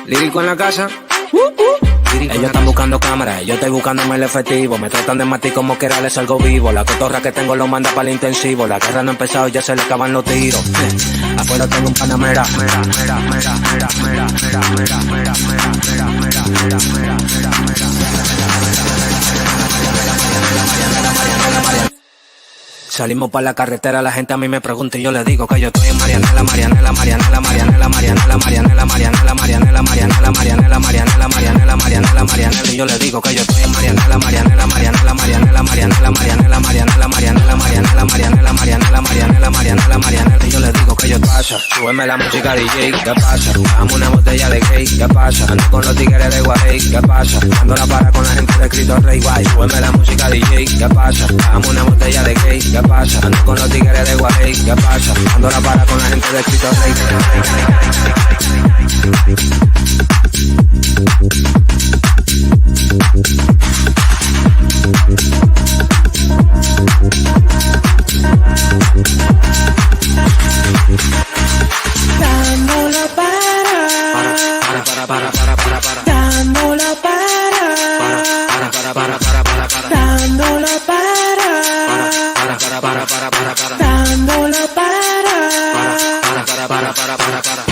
Lírico en la casa. Ellos están buscando cámaras, yo estoy buscándome el efectivo. Me tratan de matar como que era les salgo vivo. La cotorra que tengo lo manda para el intensivo. La guerra no ha empezado, ya se le acaban los tiros. Afuera tengo un panamera. Salimos para la carretera, la gente a mí me pregunta y yo le digo que yo estoy en Marianela. Y yo le digo que yo estoy en Marianela. Y yo le digo que yo pasa, súbeme la música DJ, ¿qué pasa? Dame una botella de gay, ¿qué pasa? Ando con los tigres de Guay, ¿qué pasa? Ando la para con la gente de Cristo Rey Guay, súbeme la música DJ, ¿qué pasa? Dame una botella de gay, ¿qué pasa? Ando con los tigres de Guay, ¿qué pasa? Ando la para con la gente de Cristo Rey. Dándola para. Dándola para. Dándola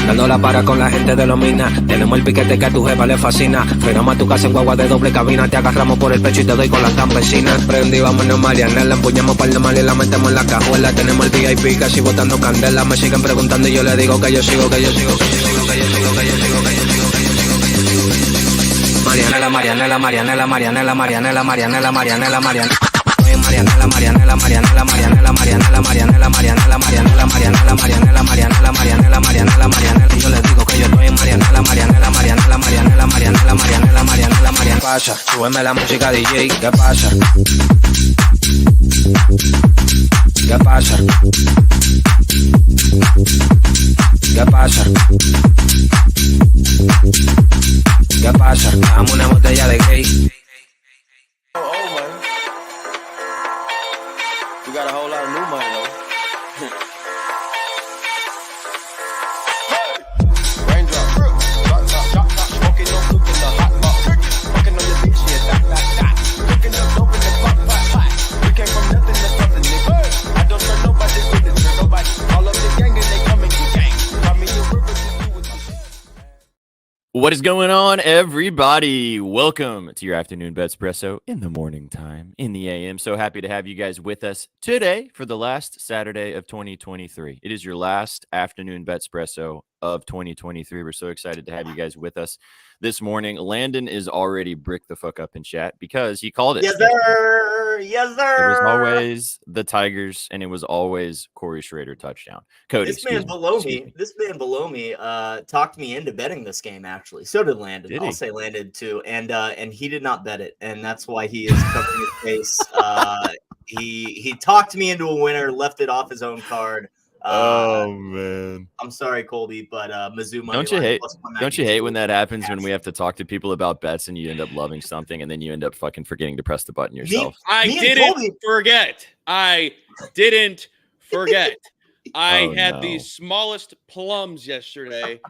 Dándola para con la gente de los minas. Tenemos el piquete que a tu jefa le fascina. Frenamos a tu casa en guagua de doble cabina. Te agarramos por el pecho y te doy con las campesinas. Prendí, vámonos Marianela. Empuñamos par de mal y la metemos en la cajuela. Tenemos el VIP casi botando candela. Me siguen preguntando y yo le digo que yo sigo. Marianela. Y yo le digo que yo estoy en Marianela. ¿Qué pasa? Súbeme la música DJ, ¿qué pasa? ¿Qué pasa? ¿Qué pasa? ¿Qué pasa? Dame una botella de gay. You got a whole lot of new money though. Raindrop, drop, smoking no fluke in the hot box. Fucking on your bitch, yeah, that. Cooking up dope in the pot. We came from nothing to something, nigga. I don't trust nobody with this, nobody. All of the gang and they coming to gang. Call me a river to do with my. What is going on, everybody? Welcome to your afternoon BETSPRESSO in the morning time, in the AM. So happy to have you guys with us today for the last Saturday of 2023. It is your last afternoon BETSPRESSO of 2023. We're so excited to have you guys with us this morning. Landon is already bricked the fuck up in chat because he called it. Yes, sir. Yes, sir. It was always the Tigers, and it was always Corey Schrader touchdown. Cody, This man below me talked me into betting this game, actually. So did Landon. Did I'll he? say Landon too. And he did not bet it, and that's why he is covering his face. He talked me into a winner, left it off his own card. Oh man, I'm sorry, Colby, but Mizzou money don't you line hate? plus 190 Don't you hate when that happens Yes. when we have to talk to people about bets and you end up loving something and then you end up fucking forgetting to press the button yourself? I Me and didn't Colby- forget. I didn't forget. I Oh, had no. the smallest plums yesterday,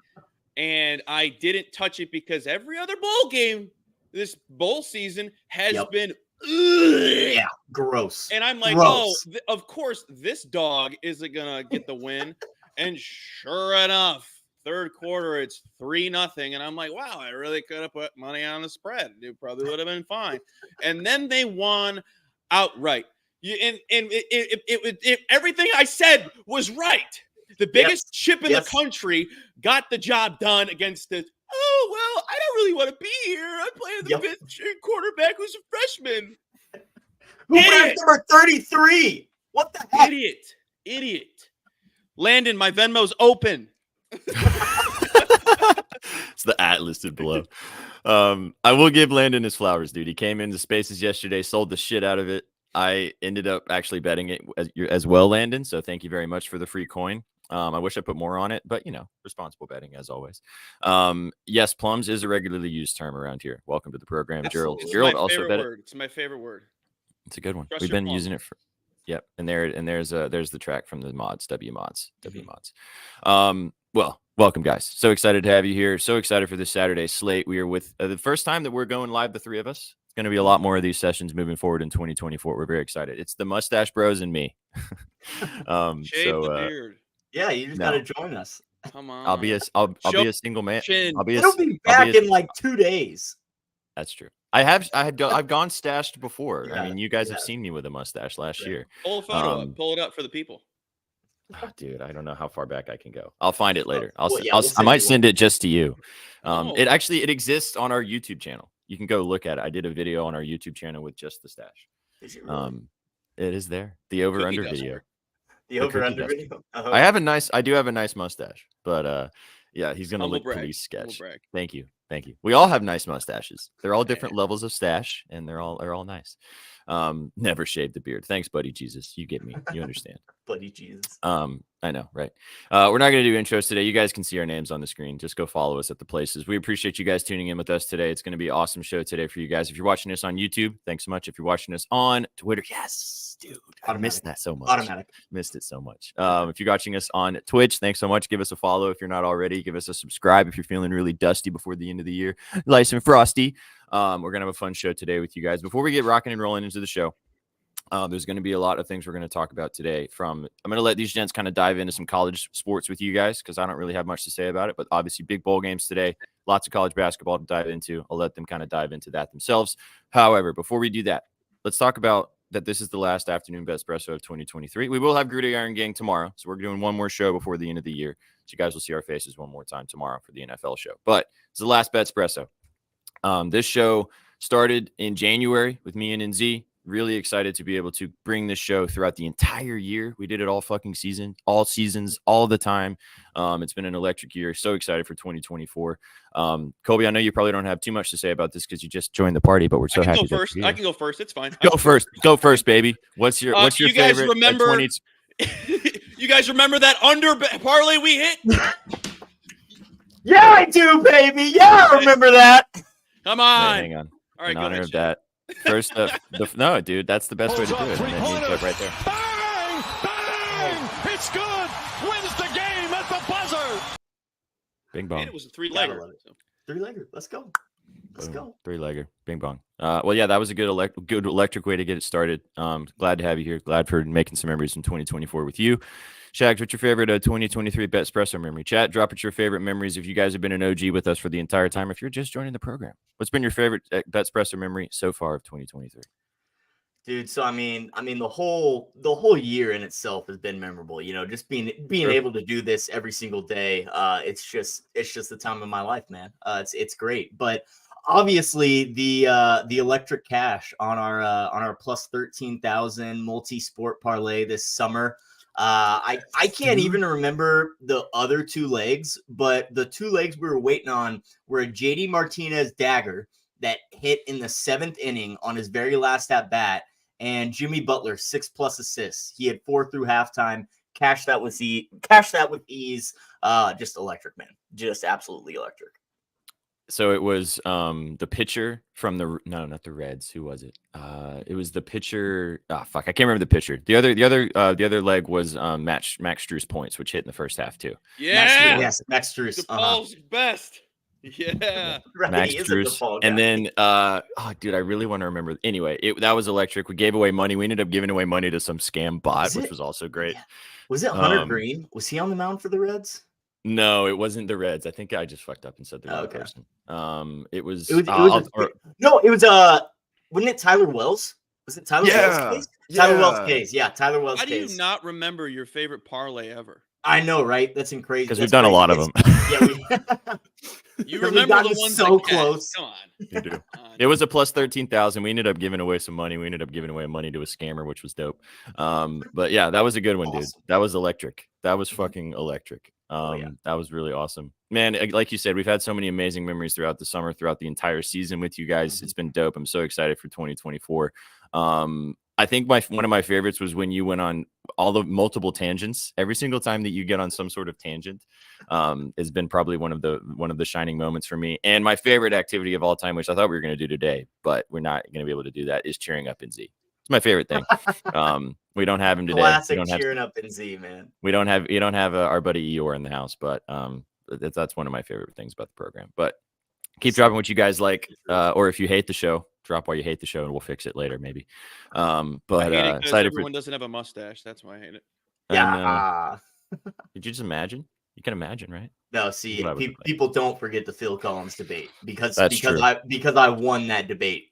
and I didn't touch it because every other bowl game this bowl season has Yep. been. Yeah, gross. And I'm like, Gross. of course, this dog isn't going to get the win. And sure enough, third quarter, it's 3-0. And I'm like, wow, I really could have put money on the spread. It probably would have been fine. And then they won outright. Everything I said was right. The biggest chip in the country got the job done against the, oh, well, I don't really want to be here. I'm playing the fifth string quarterback who's a freshman. Who ranked number 33? What the heck? Idiot. Landon, my Venmo's open. It's the @ listed below. I will give Landon his flowers, dude. He came into Spaces yesterday, sold the shit out of it. I ended up actually betting it as well, Landon. So thank you very much for the free coin. I wish I put more on it, but, you know, responsible betting as always. Yes, plums is a regularly used term around here. Welcome to the program, Gerald. Gerald also bet it. It's my favorite word. It's a good one. Trust We've your been plum. using it for. Yep, and there's the track from the mods, W mods. Well, Welcome, guys. So excited to have you here. So excited for this Saturday slate. We are with the first time that we're going live, the three of us. It's going to be a lot more of these sessions moving forward in 2024. We're very excited. It's the Mustache Bros and me. Shave the beard. Yeah, you just No. gotta join us. Come on. I'll be a single man. Chin. It'll be back in like 2 days. That's true. I've gone stashed before. I Yeah, mean, you guys have seen me with a mustache last year. Pull a photo up. Pull it up for the people. Oh, dude, I don't know how far back I can go. I'll find it later. We'll I might send it just to you. Oh. It exists on our YouTube channel. You can go look at it. I did a video on our YouTube channel with just the stash. Did you really? It is there. The over under Cookie video. The over-under video? I do have a nice mustache, but yeah, he's gonna Humble look brag. pretty sketch. Humble brag. Thank you. We all have nice mustaches. They're all different levels of stash, and they're all nice. Never shaved the beard. Thanks, buddy Jesus. You get me. You understand. Buddy Jesus. I know, right? We're not going to do intros today. You guys can see our names on the screen. Just go follow us at the places. We appreciate you guys tuning in with us today. It's going to be an awesome show today for you guys. If you're watching us on YouTube, thanks so much. If you're watching us on Twitter, yes, dude, I missed that so much. Automatic. Missed it so much. If you're watching us on Twitch, thanks so much. Give us a follow if you're not already. Give us a subscribe if you're feeling really dusty before the end of the year. Nice and frosty. We're going to have a fun show today with you guys. Before we get rocking and rolling into the show, there's going to be a lot of things we're going to talk about today. I'm going to let these gents kind of dive into some college sports with you guys because I don't really have much to say about it. But obviously, big bowl games today, lots of college basketball to dive into. I'll let them kind of dive into that themselves. However, before we do that, let's talk about that. This is the last afternoon BETSPRESSO of 2023. We will have Gridiron Gang tomorrow, so we're doing one more show before the end of the year. So you guys will see our faces one more time tomorrow for the NFL show. But it's the last BETSPRESSO. This show started in January with me and NZ. Really excited to be able to bring this show throughout the entire year. We did it all fucking season, all seasons, all the time. It's been an electric year. So excited for 2024. Colby, I know you probably don't have too much to say about this because you just joined the party, but we're so happy. I can go first. It's fine. Go first, baby. What's your you guys favorite? Remember? You guys remember that under parlay we hit? Yeah, I do, baby. Yeah, I remember that. Come on. Hang on. All right, in go honor ahead, of that. First, no, dude, that's the best way to do it. And then you put right there. Bang! Bang! It's good. Wins the game at the buzzer. Bing bong. And it was a three-legger. Three-legger. Let's go. Let's go. Three-legger. Bing bong. Well, yeah, that was a good electric way to get it started. Glad to have you here. Glad for making some memories in 2024 with you. Shags, what's your favorite 2023 BETSPRESSO memory? Chat, drop it your favorite memories if you guys have been an OG with us for the entire time. If you're just joining the program, what's been your favorite BETSPRESSO memory so far of 2023? Dude, so I mean the whole year in itself has been memorable. You know, just being able to do this every single day. It's just the time of my life, man. It's great. But obviously the electric cash on our plus 13,000 multi-sport parlay this summer. I can't even remember the other two legs, but the two legs we were waiting on were a JD Martinez dagger that hit in the 7th inning on his very last at bat, and Jimmy Butler 6+ assists. He had 4 through halftime. Cash that with ease. Just electric, man. Just absolutely electric. So it was the pitcher from not the Reds. Who was it? It was the pitcher. I can't remember the pitcher. The other leg was Max Strus points, which hit in the first half too. Yeah. Max Strus. The ball's best. Yeah. Right, Max Strus. And then dude, I really want to remember. Anyway, that was electric. We gave away money. We ended up giving away money to some scam bot, which was also great. Yeah. Was it Hunter Green? Was he on the mound for the Reds? No, it wasn't the Reds. I think I just fucked up and said the wrong okay. person. It was wasn't it Tyler Wells? Was it Tyler Wells' case? Tyler Wells' case. Yeah, Tyler Wells' How case. do you not remember your favorite parlay ever? I know, right? That's crazy. Because we've done a lot of them. Yeah, you remember the ones so that close. Come on. You do. It was a plus 13,000. We ended up giving away some money. We ended up giving away money to a scammer, which was dope. But yeah, that was a good one, dude. That was electric. That was fucking electric. That was really awesome, man. Like you said, we've had so many amazing memories throughout the summer, throughout the entire season with you guys. It's been dope. I'm so excited for 2024. I think one of my favorites was when you went on all the multiple tangents. Every single time that you get on some sort of tangent has been probably one of the shining moments for me. And my favorite activity of all time, which I thought we were going to do today, but we're not going to be able to do that, is cheering up NZ. It's my favorite thing. We don't have him today. Classic cheering up NZ, man. You don't have our buddy Eeyore in the house, but That's one of my favorite things about the program. But keep dropping what you guys like, or if you hate the show, drop why you hate the show, and we'll fix it later, maybe. I But hate it because excited everyone doesn't have a mustache. That's why I hate it. Yeah. Did you just imagine? You can imagine, right? No, see, What I would like. people don't forget the Phil Collins debate because That's true. I won that debate.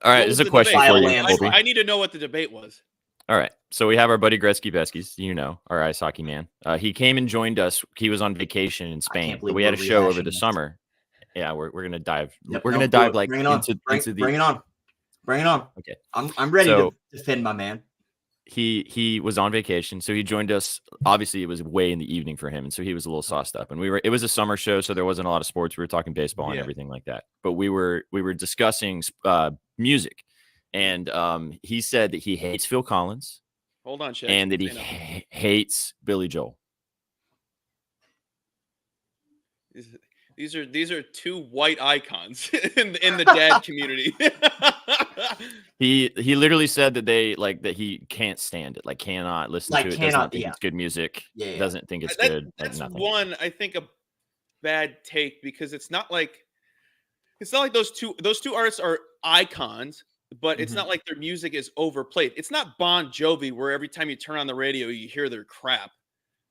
All right, What this was is a the question debate? for you, Landslide. Colby. I need to know what the debate was. All right, so we have our buddy Gretzky Beskies, our ice hockey man. He came and joined us. He was on vacation in Spain, but we had a show over the summer. Yeah, we're gonna dive. Yep, we're gonna dive like bring it on. into the. Bring it on. Bring it on. Okay, I'm ready So- to defend my man. he was on vacation, so he joined us. Obviously, it was way in the evening for him, and so he was a little sauced up. And it was a summer show, so there wasn't a lot of sports. We were talking baseball and Yeah. everything like that. But we were discussing music, and he said that he hates Phil Collins Hold on, Shaq. and that he Say no. hates Billy Joel. These are two white icons in the dad community. He literally said that that he can't stand it, like cannot listen Like, to it, cannot, doesn't think yeah. it's good music, Yeah. doesn't think it's good. Like That's nothing. one, I think, a bad take because it's not like those two artists are icons, but it's Mhm. not like their music is overplayed. It's not Bon Jovi where every time you turn on the radio you hear their crap.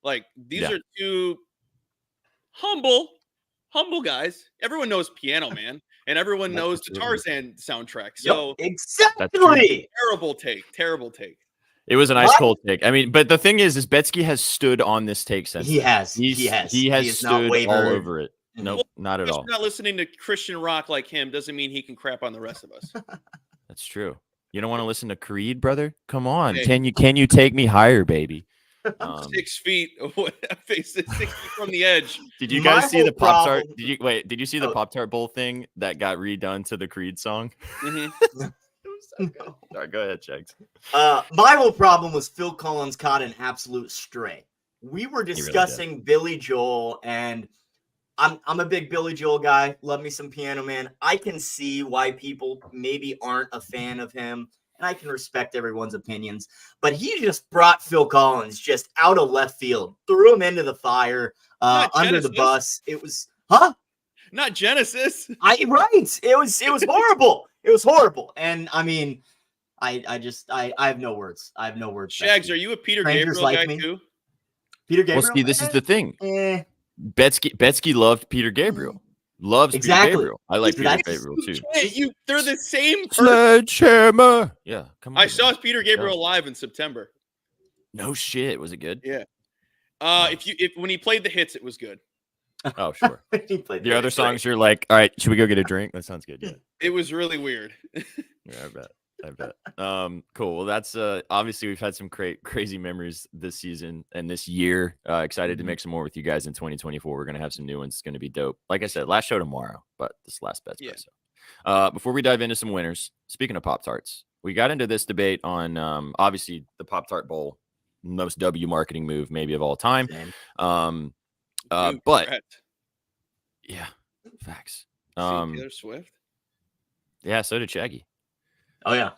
Like these Yeah. are two humble guys. Everyone knows Piano Man and everyone knows the Tarzan soundtrack. So Exactly. terrible take. It was an What? ice cold take. I mean, but the thing is Betsky has stood on this take since He then. has. He has has not stood all wavered. over it. Nope, not at Just all. not listening to Christian rock like him doesn't mean he can crap on the rest of us. That's true. You don't want to listen to Creed, brother? Come on. Hey. Can you take me higher, baby? 6 feet away, 6 feet from the edge. Did you My guys see whole the Pop Tart? problem- Did you see the Oh. Pop Tart Bowl thing that got redone to the Creed song? Mhm. No. Sorry, go ahead, Jags. My whole problem was Phil Collins caught an absolute stray. We were really did. discussing Billy Joel, and I'm a big Billy Joel guy. Love me some Piano Man. I can see why people maybe aren't a fan of him, and I can respect everyone's opinions. But he just brought Phil Collins just out of left field, threw him into the fire, Not under the Genesis. bus. It was, huh? Not Genesis. Right. It was horrible. It was horrible. And I mean, I have no words. I have no words. Shags, Becky. are you a Peter Strangers Gabriel like guy me. too? Peter Gabriel? Well, see, this is the thing. Eh. Betsky loved Peter Gabriel. Loves Exactly. Peter Gabriel. I like Peter That's- Gabriel too. Hey, they're the same person. Sledgehammer. Yeah, come on. I saw man. Peter Gabriel live in September. No shit. Was it good? Yeah. If when he played the hits, it was good. Oh, sure. He played The other great. songs, you're like, all right, should we go get a drink? That sounds good. Yeah. It was really weird. Yeah, I bet. Cool. Well, that's obviously we've had some crazy memories this season and this year. Excited to make some more with you guys in 2024. We're gonna have some new ones. It's gonna be dope. Like I said, last show tomorrow, but this last BETSPRESSO. Before we dive into some winners, speaking of Pop Tarts, we got into this debate on obviously the Pop Tart Bowl, most W marketing move maybe of all time. Same. Dude, But Brett, yeah, facts. see Taylor Swift. Yeah, so did Shaggy. Oh yeah.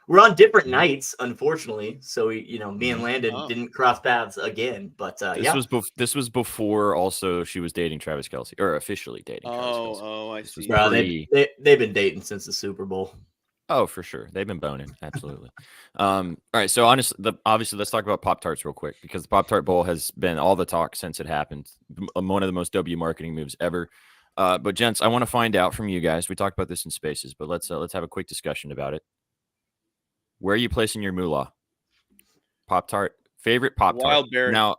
We're on different nights, unfortunately. So me and Landon Oh. didn't cross paths again. But This was before also she was dating Travis Kelce, or officially dating Travis Kelce. Oh, I This was see. Bro, pretty- they've been dating since the Super Bowl. Oh, for sure. They've been boning. Absolutely. All right. So obviously, let's talk about Pop Tarts real quick because the Pop Tart Bowl has been all the talk since it happened. One of the most W marketing moves ever. But gents, I want to find out from you guys. We talked about this in Spaces, but let's have a quick discussion about it. Where are you placing your moolah? Pop Tart, favorite Pop Tart. Wild berry. Now,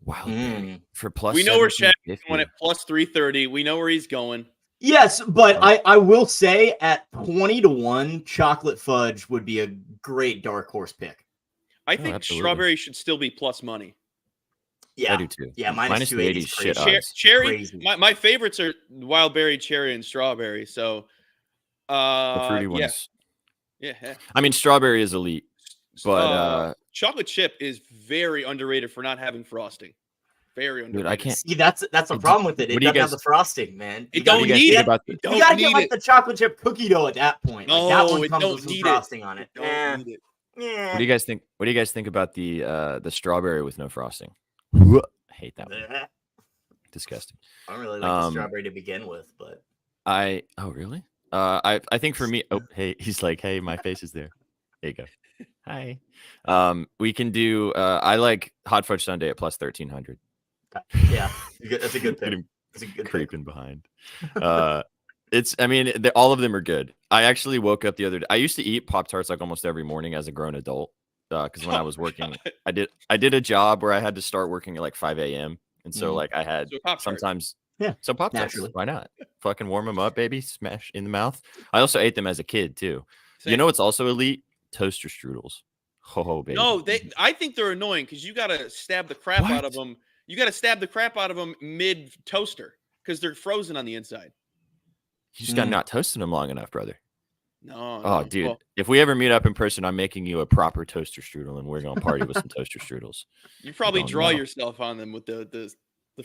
Wild Berry for plus. We know where Shaggy's 1750. going at plus 330. We know where he's going. Yes, but I will say at 20-1, chocolate fudge would be a great dark horse pick. I think absolutely. strawberry should still be plus money. Yeah, I do too. yeah, minus minus the 280 80 is shit crazy. odds. Cherry. Crazy. My favorites are wild berry, cherry, and strawberry. So, The fruity yeah, ones. yeah. I mean, strawberry is elite, but chocolate chip is very underrated for not having frosting. Very underrated. dude, I can't. See, that's the problem with it. It what do you doesn't have guys- the frosting, man. It You don't gotta What do you guys need think it. about the, Don't You gotta need get like it. the chocolate chip cookie dough at that point. Like, that No, one it comes don't with some need it. frosting on it. Don't need it. Yeah. What do you guys think? What do you guys think about the strawberry with no frosting? I hate that one. Disgusting. I don't really like the strawberry to begin with, but Oh really? I think for me, oh hey, he's like, hey, my face is there. There you go. Hi. We can do. I like hot fudge sundae at plus 1300. yeah, that's a good pick. That's a good Creeping behind. I mean, all of them are good. I actually woke up the other day. I used to eat Pop-Tarts like almost every morning as a grown adult. Because when I was working, I did a job where I had to start working at like 5 a.m. And so like I had sometimes. Yeah. So Pop-Tarts, why not? Fucking warm them up, baby. Smash in the mouth. I also ate them as a kid too. Same. You know what's also elite? Toaster strudels. Oh, baby. No, I think they're annoying because you got to stab the crap out of them. You got to stab the crap out of them mid toaster because they're frozen on the inside. You just got to not toasting them long enough, brother. No. Oh, dude. Well, if we ever meet up in person, I'm making you a proper toaster strudel and we're going to party with some toaster strudels. You probably draw yourself on them with the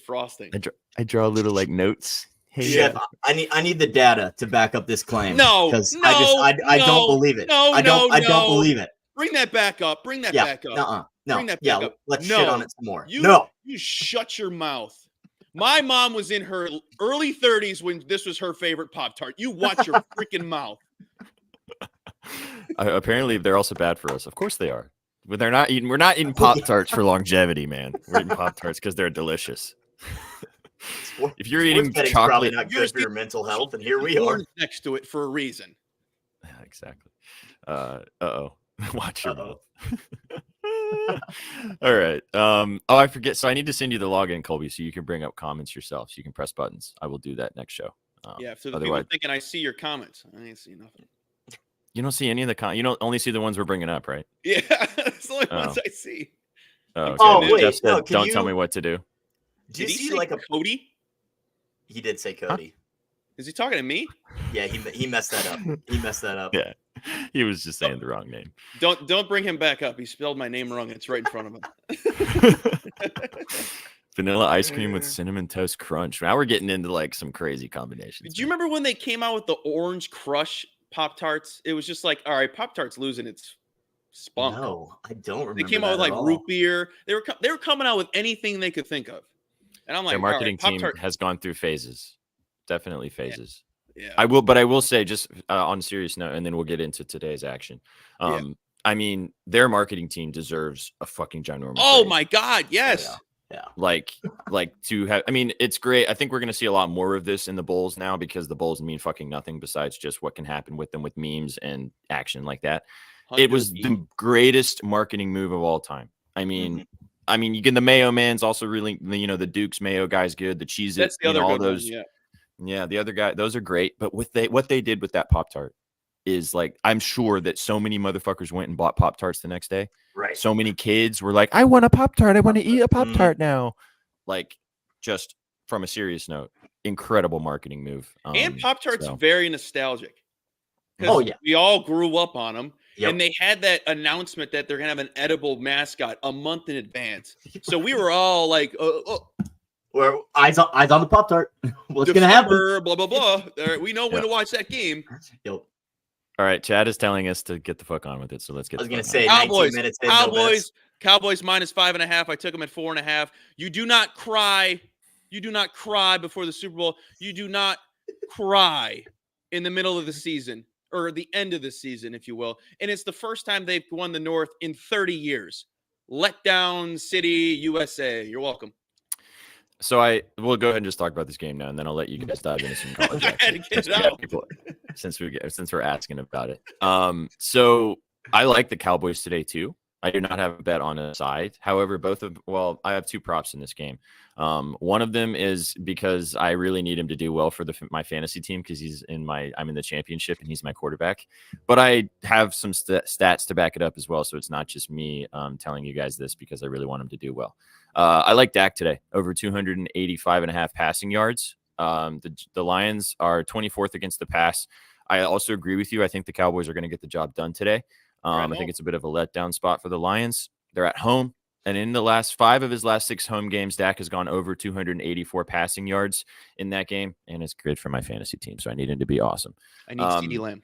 frosting. I draw little like notes. Hey, Chef, I need the data to back up this claim. No, because I don't believe it. I don't believe it. Bring that back up. Bring that back up. No. Bring that back up. Let's shit on it some more. You shut your mouth. My mom was in her early 30s when this was her favorite Pop-Tart. You watch your freaking mouth. Apparently, they're also bad for us. Of course they are. But they're not eating. We're not eating Pop-Tarts for longevity, man. We're eating Pop-Tarts because they're delicious. If you're eating chocolate, probably not good for your mental health, and here we are next to it for a reason. Yeah, exactly. Watch your mouth. All right. I forget. So I need to send you the login, Colby, so you can bring up comments yourself. So you can press buttons. I will do that next show. So the people thinking I see your comments. I ain't see nothing. You don't see any of the comments. You don't only see the ones we're bringing up, right? Yeah, that's the only ones I see. Okay. Wait. Don't tell me what to do. Did he see like a Cody? He did say Cody. Is he talking to me? Yeah, he messed that up. He messed that up. Yeah, he was just saying the wrong name. Don't bring him back up. He spelled my name wrong. It's right in front of him. Vanilla ice cream with cinnamon toast crunch. Now we're getting into like some crazy combinations. Do you remember when they came out with the Orange Crush Pop-Tarts? It was just like, all right, Pop-Tarts losing its spunk. No, I don't remember. They came out with like root beer. They were coming out with anything they could think of. And I'm like, their marketing team has gone through phases. Definitely phases. Yeah. I will say just on a serious note, and then we'll get into today's action. I mean, their marketing team deserves a fucking ginormous. Oh raise. my God. Yes. Yeah. Like to have, I mean, it's great. I think we're going to see a lot more of this in the Bulls now because the Bulls mean fucking nothing besides just what can happen with them with memes and action like that. It was the greatest marketing move of all time. I mean, you get the Mayo man's also really, the Duke's Mayo guy's good. The cheese, that's the other all good those. One, yeah, the other guy, those are great. But what they did with that Pop-Tart is like, I'm sure that so many motherfuckers went and bought Pop-Tarts the next day. Right. So many kids were like, I want a Pop-Tart. I want to eat a Pop-Tart now. Like, just from a serious note, incredible marketing move. And Pop-Tarts very nostalgic. Oh, yeah. We all grew up on them. Yep. And they had that announcement that they're going to have an edible mascot a month in advance. So we were all like, We're eyes on the Pop-Tart. What's going to happen? Blah, blah, blah. We know when to watch that game. Yep. All right, Chad is telling us to get the fuck on with it, so let's get. I was going to say Cowboys. 19 minutes in, Cowboys minus 5.5. I took them at 4.5. You do not cry. You do not cry before the Super Bowl. You do not cry in the middle of the season or the end of the season, if you will. And it's the first time they've won the North in 30 years. Letdown City, USA. You're welcome. So we'll go ahead and just talk about this game now, and then I'll let you guys dive into some college action since we're asking about it. So I like the Cowboys today too. I do not have a bet on a side. However, I have two props in this game. One of them is because I really need him to do well for my fantasy team because I'm in the championship and he's my quarterback. But I have some stats to back it up as well, so it's not just me telling you guys this because I really want him to do well. I like Dak today, over 285.5 passing yards. The Lions are 24th against the pass. I also agree with you. I think the Cowboys are going to get the job done today. I think it's a bit of a letdown spot for the Lions. They're at home. And in the last 5 of his last 6 home games, Dak has gone over 284 passing yards in that game. And it's good for my fantasy team. So I need him to be awesome. I need CeeDee Lamb.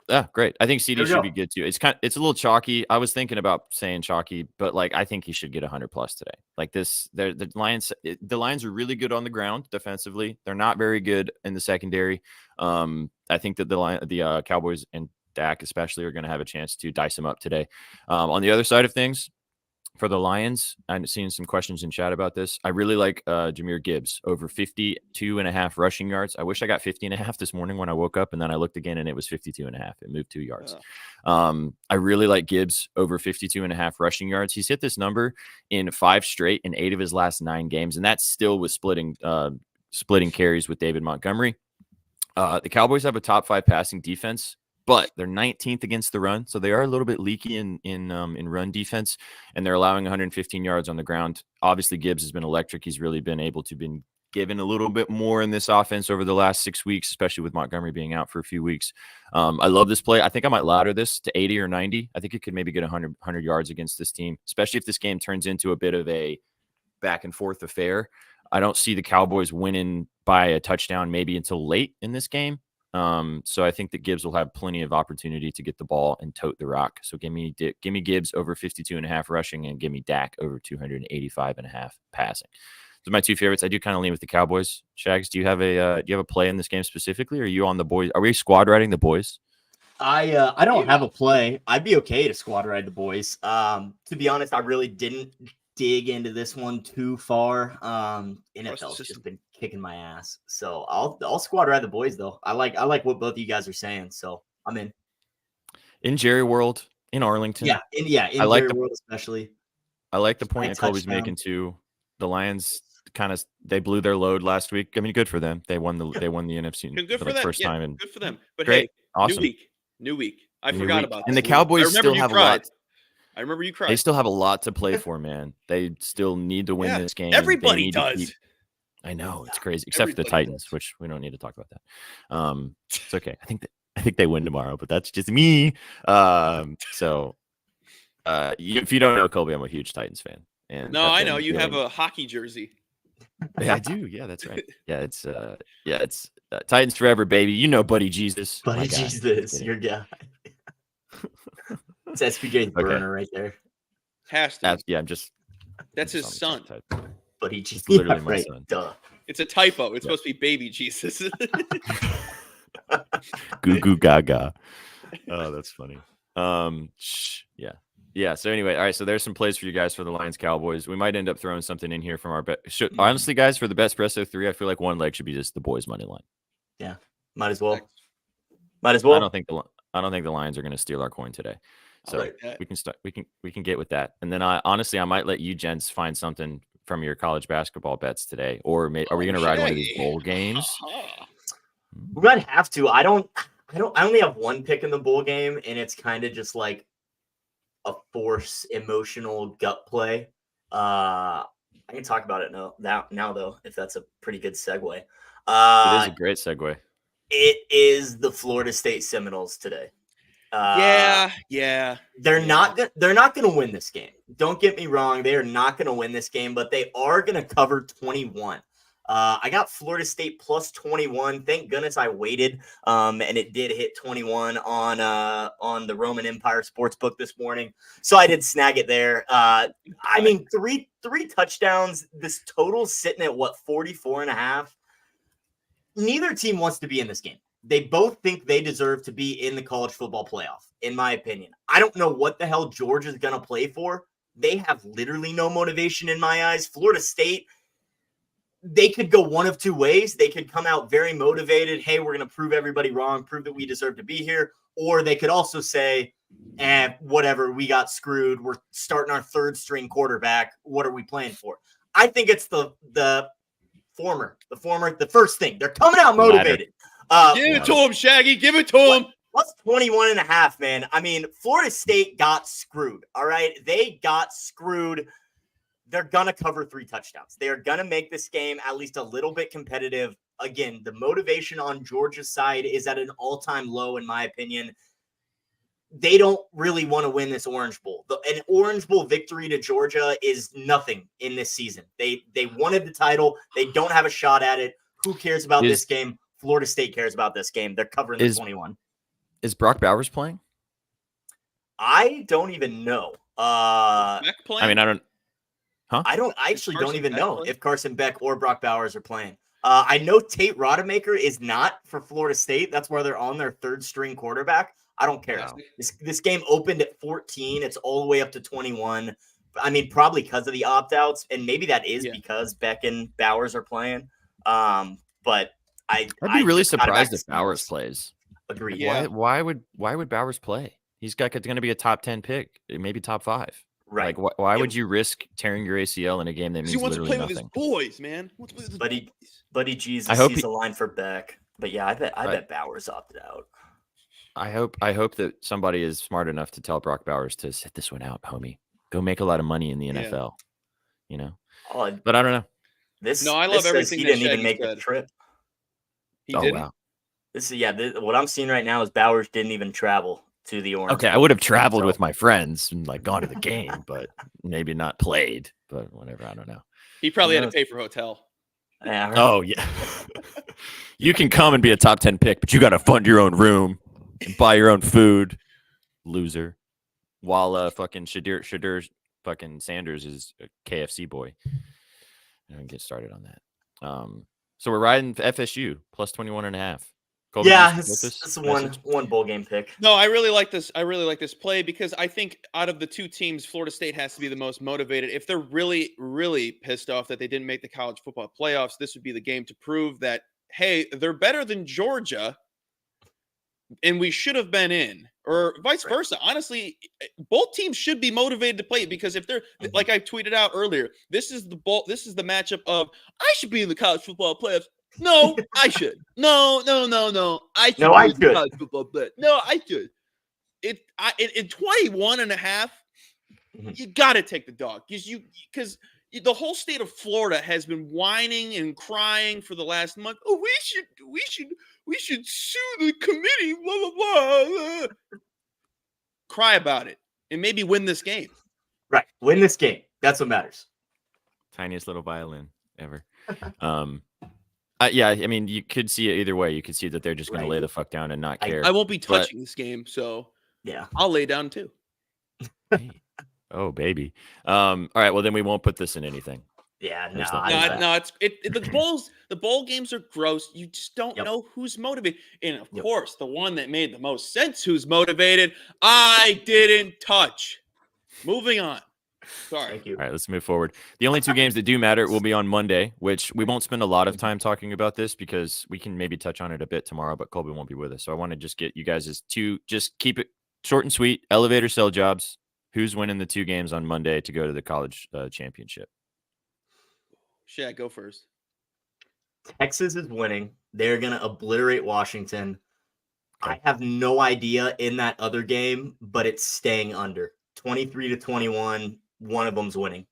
Yeah, great. I think CD There we should go. be good too. It's a little chalky. I was thinking about saying chalky, but like I think he should get 100 plus today. Like this, the Lions are really good on the ground defensively. They're not very good in the secondary. I think that the Cowboys and Dak especially are going to have a chance to dice him up today. On the other side of things, for the Lions, I'm seeing some questions in chat about this. I really like Jahmyr Gibbs over 52.5 rushing yards. I wish I got 50.5 this morning when I woke up, and then I looked again and it was 52.5. It moved 2 yards. I really like Gibbs over 52.5 rushing yards. He's hit this number in 5 straight in 8 of his last 9 games, and that's still with splitting carries with David Montgomery. The Cowboys have a top 5 passing defense, but they're 19th against the run, so they are a little bit leaky in run defense, and they're allowing 115 yards on the ground. Obviously, Gibbs has been electric. He's really been able to been given a little bit more in this offense over the last 6 weeks, especially with Montgomery being out for a few weeks. I love this play. I think I might ladder this to 80 or 90. I think it could maybe get 100 yards against this team, especially if this game turns into a bit of a back and forth affair. I don't see the Cowboys winning by a touchdown maybe until late in this game. So I think that Gibbs will have plenty of opportunity to get the ball and tote the rock. So give me Gibbs over 52.5 rushing and give me Dak over 285.5 passing. Those are my 2 favorites. I do kind of lean with the Cowboys. Shags, do you have a play in this game specifically? Or are you on the boys? Are we squad riding the boys? I don't have a play. I'd be okay to squad ride the boys. To be honest, I really didn't dig into this one too far. NFL's just been kicking my ass, so I'll squad ride the boys though. I like what both of you guys are saying, so I'm in Jerry World in Arlington. In Jerry World especially. I like the point that Colby's making too. The Lions they blew their load last week. I mean, good for them. They won the NFC good for them. First time and good for them. But great, hey, awesome. New week. I forgot about and this. the Cowboys still have a lot. I remember you cried. They still have a lot to play for, man. They still need to win this game. Everybody does. I know, it's crazy, except for the Titans, which we don't need to talk about that. It's okay. I think they win tomorrow, but that's just me. If you don't know Colby, I'm a huge Titans fan. And I know you have a hockey jersey. Yeah, I do. Yeah, that's right. Yeah, it's Titans forever, baby. You know, Buddy Jesus. Buddy Jesus, your guy. It's SPJ's burner right there. Has to. That's his son. Buddy Jesus, literally my son. Duh. It's a typo. It's supposed to be baby Jesus. Goo goo gaga. Oh, that's funny. Yeah. So anyway, all right. So there's some plays for you guys for the Lions Cowboys. We might end up throwing something in here from our bet. Honestly, guys, for the BETSPRESSO 3, I feel like one leg should be just the boys' money line. Yeah, might as well. I don't think the Lions are going to steal our coin today. So we can start. We can get with that. And then I might let you gents find something from your college basketball bets today, or are we going to ride one of these bowl games? We might have to. I only have one pick in the bowl game, and it's kind of just like a force emotional gut play. I can talk about it now though, if that's a pretty good segue. It is a great segue. It is the Florida State Seminoles today. They're not going to win this game. Don't get me wrong. They are not going to win this game, but they are going to cover 21. I got Florida State plus 21. Thank goodness I waited. And it did hit 21 on the Roman Empire Sportsbook this morning. So I did snag it there. I mean, three touchdowns. This total's sitting at 44.5. Neither team wants to be in this game. They both think they deserve to be in the college football playoff, in my opinion. I don't know what the hell Georgia's going to play for. They have literally no motivation in my eyes. Florida State, they could go one of two ways. They could come out very motivated. Hey, we're going to prove everybody wrong, prove that we deserve to be here. Or they could also say, whatever, we got screwed. We're starting our third string quarterback. What are we playing for? I think it's the first thing. They're coming out motivated. Give it to him, Shaggy. Give it to him. Plus 21.5, man. I mean, Florida State got screwed. All right. They got screwed. They're going to cover 3 touchdowns. They are going to make this game at least a little bit competitive. Again, the motivation on Georgia's side is at an all-time low, in my opinion. They don't really want to win this Orange Bowl. An Orange Bowl victory to Georgia is nothing in this season. They wanted the title. They don't have a shot at it. Who cares about this game? Florida State cares about this game. They're covering the 21. Is Brock Bowers playing? I don't even know. Beck playing? I mean, I don't. I actually don't Carson even Beck know playing? if Carson Beck or Brock Bowers are playing. I know Tate Rodemaker is not for Florida State. That's where they're on their third string quarterback. I don't care. Wow. This game opened at 14. It's all the way up to 21. I mean, probably because of the opt-outs, and maybe that is because Beck and Bowers are playing. But I'd be really just got it back surprised to if Bowers Steelers. plays. Agreed. Yeah. Why would Bowers play? He's going to be a top 10 pick, maybe top 5. Right. Like, why would you risk tearing your ACL in a game that means He wants to literally play with nothing? his boys, man. He wants to play with his Buddy, boys. Buddy Jesus I hope sees he- a line for Beck. But yeah, I bet Bowers opted out. I hope that somebody is smart enough to tell Brock Bowers to sit this one out, homie. Go make a lot of money in the NFL. You know? Oh, But I don't know. No, I this love says everything he that didn't even Shaggy make the said. trip. He Oh, didn't. wow. What I'm seeing right now is Bowers didn't even travel to the Orange. Okay, I would have traveled with my friends and like gone to the game, but maybe not played. But whatever, I don't know. He probably had Who to pay for hotel. Yeah, I heard- Oh yeah, you can come and be a top 10 pick, but you got to fund your own room and buy your own food, loser. While fucking Shadur fucking Sanders is a KFC boy. I don't get started on that. So we're riding FSU plus 21.5. Colby, yeah, you support this it's message? one bowl game pick. No, I really like this. I really like this play because I think out of the two teams, Florida State has to be the most motivated. If they're really, really pissed off that they didn't make the college football playoffs, this would be the game to prove that, hey, they're better than Georgia and we should have been in, or vice versa. Honestly, both teams should be motivated to play it because if they're like I tweeted out earlier, this is the matchup of I should be in the college football playoffs. No, I should. No. I should. No, I be in the should. college football playoffs. No, I should. In 21 and a half, you got to take the dog because the whole state of Florida has been whining and crying for the last month. Oh, we should sue the committee. Blah blah blah. Cry about it and maybe win this game. Right, win this game. That's what matters. Tiniest little violin ever. Yeah, I mean, you could see it either way. You could see that they're just going to lay the fuck down and not care. I won't be touching this game, so Yeah, I'll lay down too. Hey. Oh, baby. All right, well, then we won't put this in anything. yeah. There's No, nothing. No, the bowl games are gross. You just don't know who's motivated. And of course, the one that made the most sense who's motivated, I didn't touch. Moving on. Sorry. Thank you. All right, let's move forward. The only two games that do matter will be on Monday, which we won't spend a lot of time talking about this because we can maybe touch on it a bit tomorrow, but Colby won't be with us. So I want to just get you guys just keep it short and sweet. Elevator sell jobs. Who's winning the two games on Monday to go to the college championship? Shaq, go first. Texas is winning. They're going to obliterate Washington. I have no idea in that other game, but it's staying under 23-21. One of them's winning.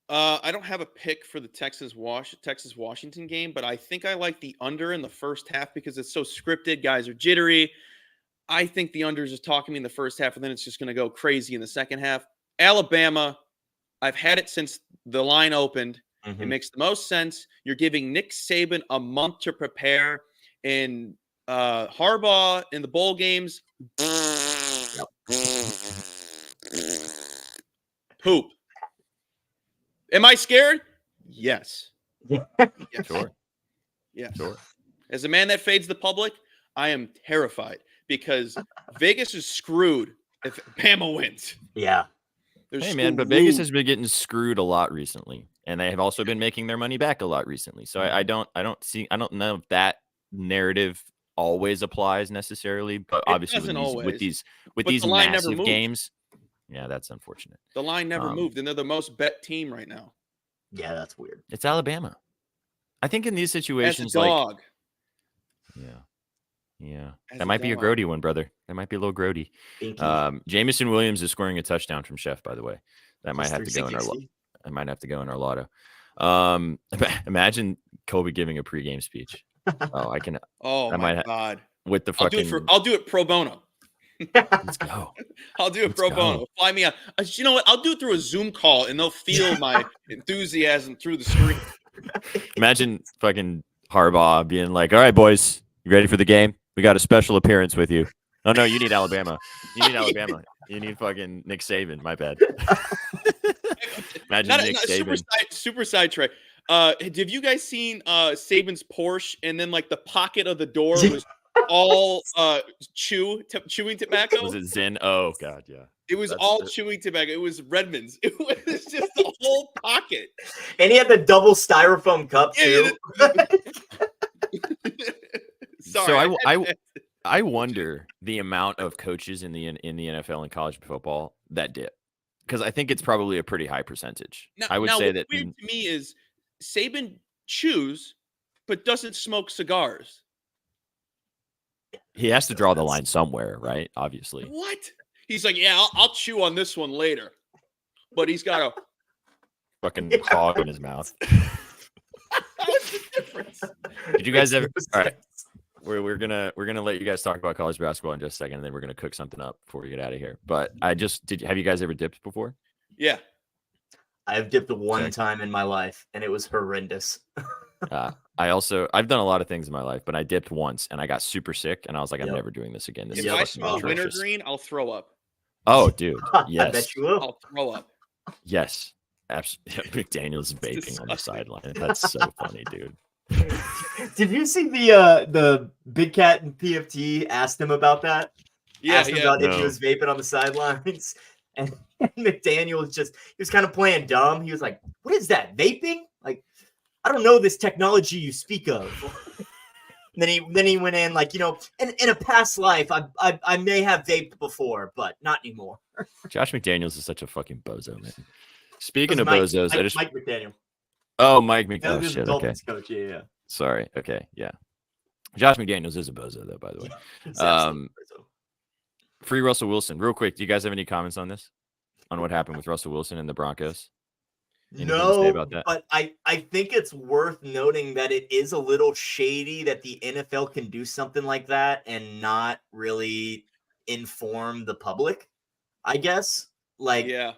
I don't have a pick for the Texas Washington game, but I think I like the under in the first half because it's so scripted. Guys are jittery. I think the under is just talking to me in the first half, and then it's just going to go crazy in the second half. Alabama, I've had it since the line opened. It makes the most sense. You're giving Nick Saban a month to prepare, and Harbaugh in the bowl games. Poop. Am I scared? Yes. Yeah. Sure. Yes. Sure. As a man that fades the public, I am terrified because Vegas is screwed if Bama wins. Yeah. Hey, man, but Vegas has been getting screwed a lot recently, and they have also been making their money back a lot recently. So I don't know if that narrative always applies necessarily, but obviously with these the line never massive moved. games, yeah, that's unfortunate. The line never moved, and they're the most bet team right now. Yeah, that's weird. It's Alabama. I think in these As a situations, dog. yeah, As that a might be a dog. grody one, brother. That might be a little grody. Jamison Williams is scoring a touchdown from Chef, by the way. That might have to go in our. I might have to go in our lotto. Imagine Colby giving a pregame speech. Oh, I can. Oh I my might God! With the I'll fucking. do it pro bono. Let's go. I'll do it pro bono. Fly me out. You know what? I'll do it through a Zoom call, and they'll feel my enthusiasm through the screen. Imagine fucking Harbaugh being like, "All right, boys, you ready for the game? We got a special appearance with you. Oh no, you need Alabama. You need Alabama. You need fucking Nick Saban. My bad. Imagine Nick Saban. Super sidetrack. Have you guys seen Saban's Porsche, and then like the pocket of the door was all chewing tobacco? Was it Zen? Oh god, yeah. It was all chewing tobacco. It was Redmond's. It was just the whole pocket. And he had the double styrofoam cup too. Sorry. So I wonder the amount of coaches in the NFL and college football that dip, because I think it's probably a pretty high percentage. I would say that weird to me is Saban chews, but doesn't smoke cigars. he has to draw the line somewhere, right? Obviously. What? He's like, yeah, I'll chew on this one later, but he's got a Fucking hog in his mouth. What's the difference? Did you guys ever? All right. We're gonna let you guys talk about college basketball in just a second, and then we're gonna cook something up before we get out of here. But have you guys ever dipped before? Yeah. I've dipped one time in my life, and it was horrendous. I've done a lot of things in my life, but I dipped once, and I got super sick, and I was like, I'm never doing this again. This if is I smell atrocious. wintergreen, I'll throw up. Oh, dude, yes. I bet you will. I'll throw up. Yes, absolutely. McDaniel's vaping on the sideline. That's so funny, dude. Did you see the Big Cat and PFT asked him about that? Yeah, asked him about if he was vaping on the sidelines, and McDaniel he was kind of playing dumb. He was like, "What is that? Vaping? Like, I don't know this technology you speak of." Then he went in like, in a past life, I may have vaped before, but not anymore. Josh McDaniels is such a fucking bozo, man. Speaking of bozos, Mike McDaniel. Oh, Mike McDaniel. That Oh, was shit. Dolphins Okay. coach. Yeah. Sorry. Okay. Yeah. Josh McDaniels is a bozo, though, by the way. Free Russell Wilson. Real quick, do you guys have any comments on this? On what happened with Russell Wilson and the Broncos? Anything to say about that? But I think it's worth noting that it is a little shady that the NFL can do something like that and not really inform the public, I guess. Like, yeah.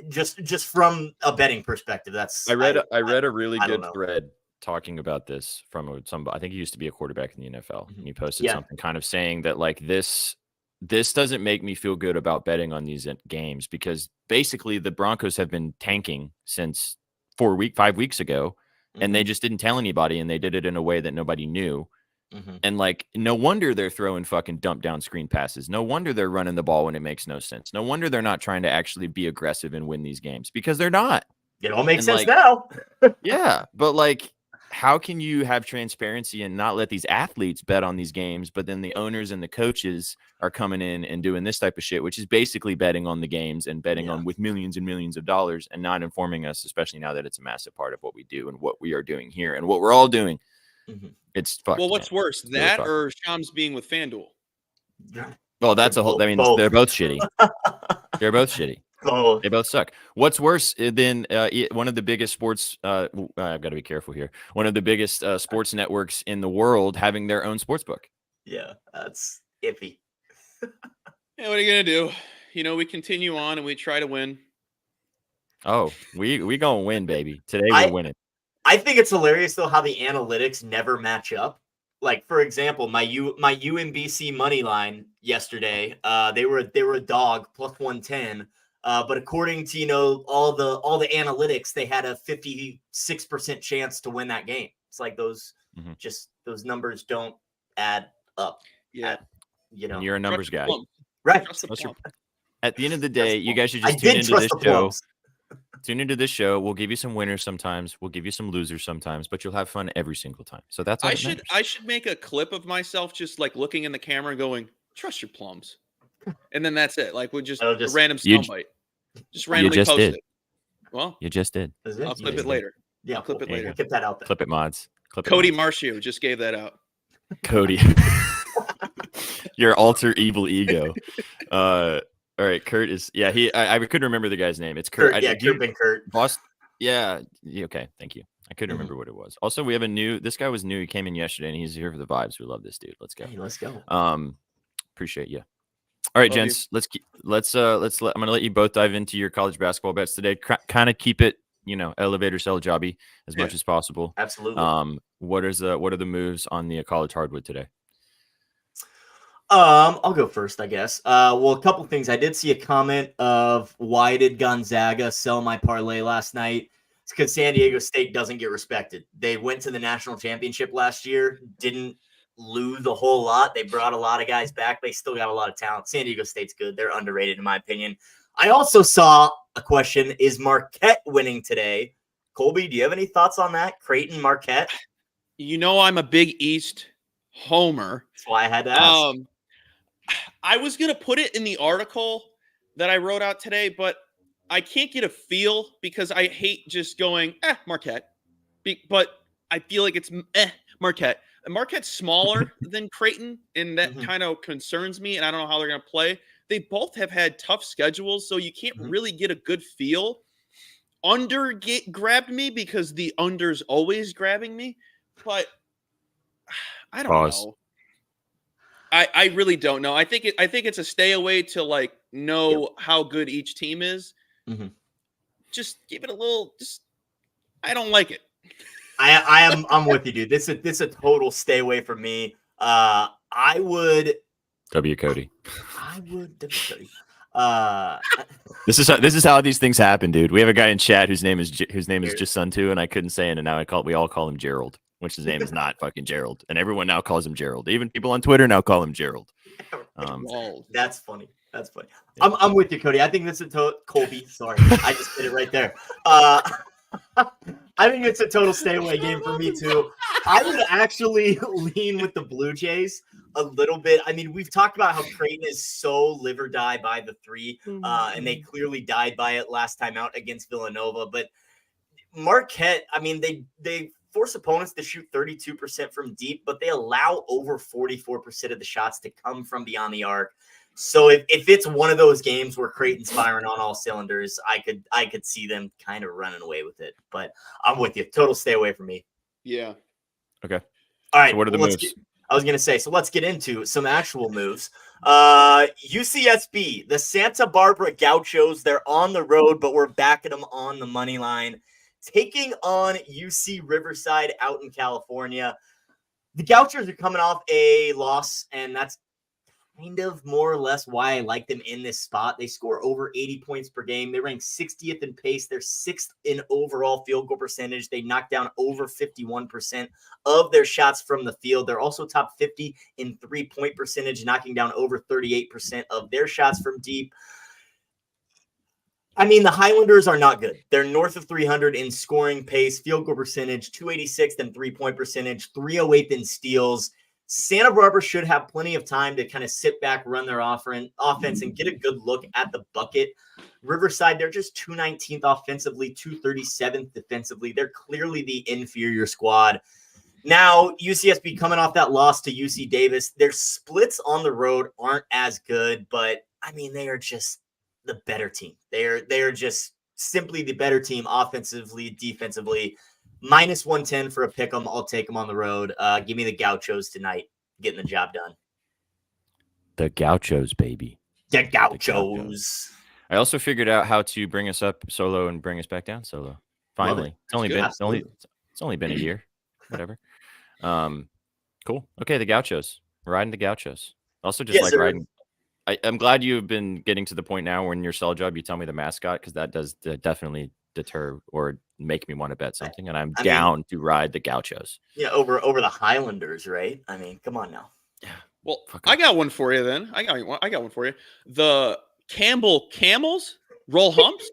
Just from a betting perspective, that's I read a really good thread talking about this from I think he used to be a quarterback in the NFL, and he posted something kind of saying that like this doesn't make me feel good about betting on these games, because basically the Broncos have been tanking since 5 weeks ago, and they just didn't tell anybody, and they did it in a way that nobody knew. And like, no wonder they're throwing fucking dump down screen passes. No wonder they're running the ball when it makes no sense. No wonder they're not trying to actually be aggressive and win these games, because they're not. It all makes sense now. Yeah, but like, how can you have transparency and not let these athletes bet on these games, but then the owners and the coaches are coming in and doing this type of shit, which is basically betting on the games and betting on with millions and millions of dollars, and not informing us, especially now that it's a massive part of what we do and what we are doing here and what we're all doing. It's fucked. Well, what's worse, that or Shams being with FanDuel? Well, that's a whole. I mean, they're both shitty. They're both shitty. Oh. They both suck. What's worse than one of the biggest sports? I've got to be careful here. One of the biggest sports networks in the world having their own sports book. Yeah, that's iffy. Yeah, what are you gonna do? We continue on and we try to win. Oh, we gonna win, baby. Today we're winning. I think it's hilarious though how the analytics never match up. Like, for example, my UMBC money line yesterday, they were a dog plus 110. But according to all the analytics, they had a 56% chance to win that game. It's like those numbers don't add up. Yeah, You're a numbers guy, right? At the end of the day, you guys should just tune into this show. Tune into this show. We'll give you some winners sometimes. We'll give you some losers sometimes, but you'll have fun every single time. So that's all I should make a clip of myself just like looking in the camera and going, "Trust your plums," and then that's it. Like, we'll just a random soundbite. Just randomly post it. Well, you just did. I'll clip it later. Yeah, I'll clip it later. Get that out there. Clip it, mods. Cody Marcio just gave that out. Cody, your alter evil ego. All right, Kurt is I couldn't remember the guy's name. It's Kurt. Kurt. Boss. Yeah. Okay. Thank you. I couldn't remember what it was. Also, we have this guy was new. He came in yesterday and he's here for the vibes. We love this dude. Let's go. Hey, let's go. Appreciate you. All right, gents. I'm gonna let you both dive into your college basketball bets today. Kind of keep it, elevator cell jobby as much as possible. Absolutely. What are the moves on the college hardwood today? I'll go first, I guess. Well, a couple things. I did see a comment of why did Gonzaga sell my parlay last night? It's because San Diego State doesn't get respected. They went to the national championship last year, didn't lose a whole lot. They brought a lot of guys back. They still got a lot of talent. San Diego State's good. They're underrated, in my opinion. I also saw a question: is Marquette winning today? Colby, do you have any thoughts on that? Creighton, Marquette? You know, I'm a big East homer. That's why I had to ask. I was going to put it in the article that I wrote out today, but I can't get a feel because I hate just going, Marquette. But I feel like it's Marquette. And Marquette's smaller than Creighton, and that kind of concerns me, and I don't know how they're going to play. They both have had tough schedules, so you can't really get a good feel. Under grabbed me because the under's always grabbing me, but I don't know. I really don't know. I think it's a stay away to like know how good each team is. Just give it a little. I don't like it. I'm with you, dude. This is a total stay away from me. I would. W Cody. I would. W Cody. This is how these things happen, dude. We have a guy in chat whose name is just Sun too, and I couldn't say it, and now we all call him Gerald, which his name is not fucking Gerald, and everyone now calls him Gerald. Even people on Twitter now call him Gerald. That's funny. That's funny. Yeah. I'm with you, Cody. I think this is Colby. Sorry, I just did it right there. I think it's a total stay away game for me too. I would actually lean with the Blue Jays a little bit. I mean, we've talked about how Creighton is so live or die by the three, and they clearly died by it last time out against Villanova. But Marquette, I mean, they force opponents to shoot 32% from deep, but they allow over 44% of the shots to come from beyond the arc. So if it's one of those games where Creighton's firing on all cylinders, I could see them kind of running away with it. But I'm with you. Total stay away from me. Yeah. Okay. All right. So what are the moves? I was going to say, so let's get into some actual moves. UCSB, the Santa Barbara Gauchos, they're on the road, but we're backing them on the money line. Taking on UC Riverside out in California. The Gauchos are coming off a loss, and that's kind of more or less why I like them in this spot. They score over 80 points per game. They rank 60th in pace. They're 6th in overall field goal percentage. They knock down over 51% of their shots from the field. They're also top 50 in three-point percentage, knocking down over 38% of their shots from deep. I mean, the Highlanders are not good. They're north of 300 in scoring pace, field goal percentage, 286th in three-point percentage, 308th in steals. Santa Barbara should have plenty of time to kind of sit back, run their offense, and get a good look at the bucket. Riverside, they're just 219th offensively, 237th defensively. They're clearly the inferior squad. Now, UCSB coming off that loss to UC Davis, their splits on the road aren't as good, but, I mean, they are just the better team. They are just simply the better team offensively, defensively. Minus 110 for a pick 'em. I'll take them on the road. Give me the Gauchos tonight, getting the job done. The Gauchos, baby. The Gauchos. I also figured out how to bring us up solo and bring us back down solo. Finally, it's only been a year. Whatever. Cool. Okay, the Gauchos. Riding the Gauchos. Also, just riding. I'm glad you've been getting to the point now where in your cell job you tell me the mascot, because that does definitely deter or make me want to bet something, and I'm down to ride the Gauchos. Yeah, over the Highlanders, right? I mean, come on now. Yeah. Well, I got one for you then. I got one for you. The Campbell Camels roll humps.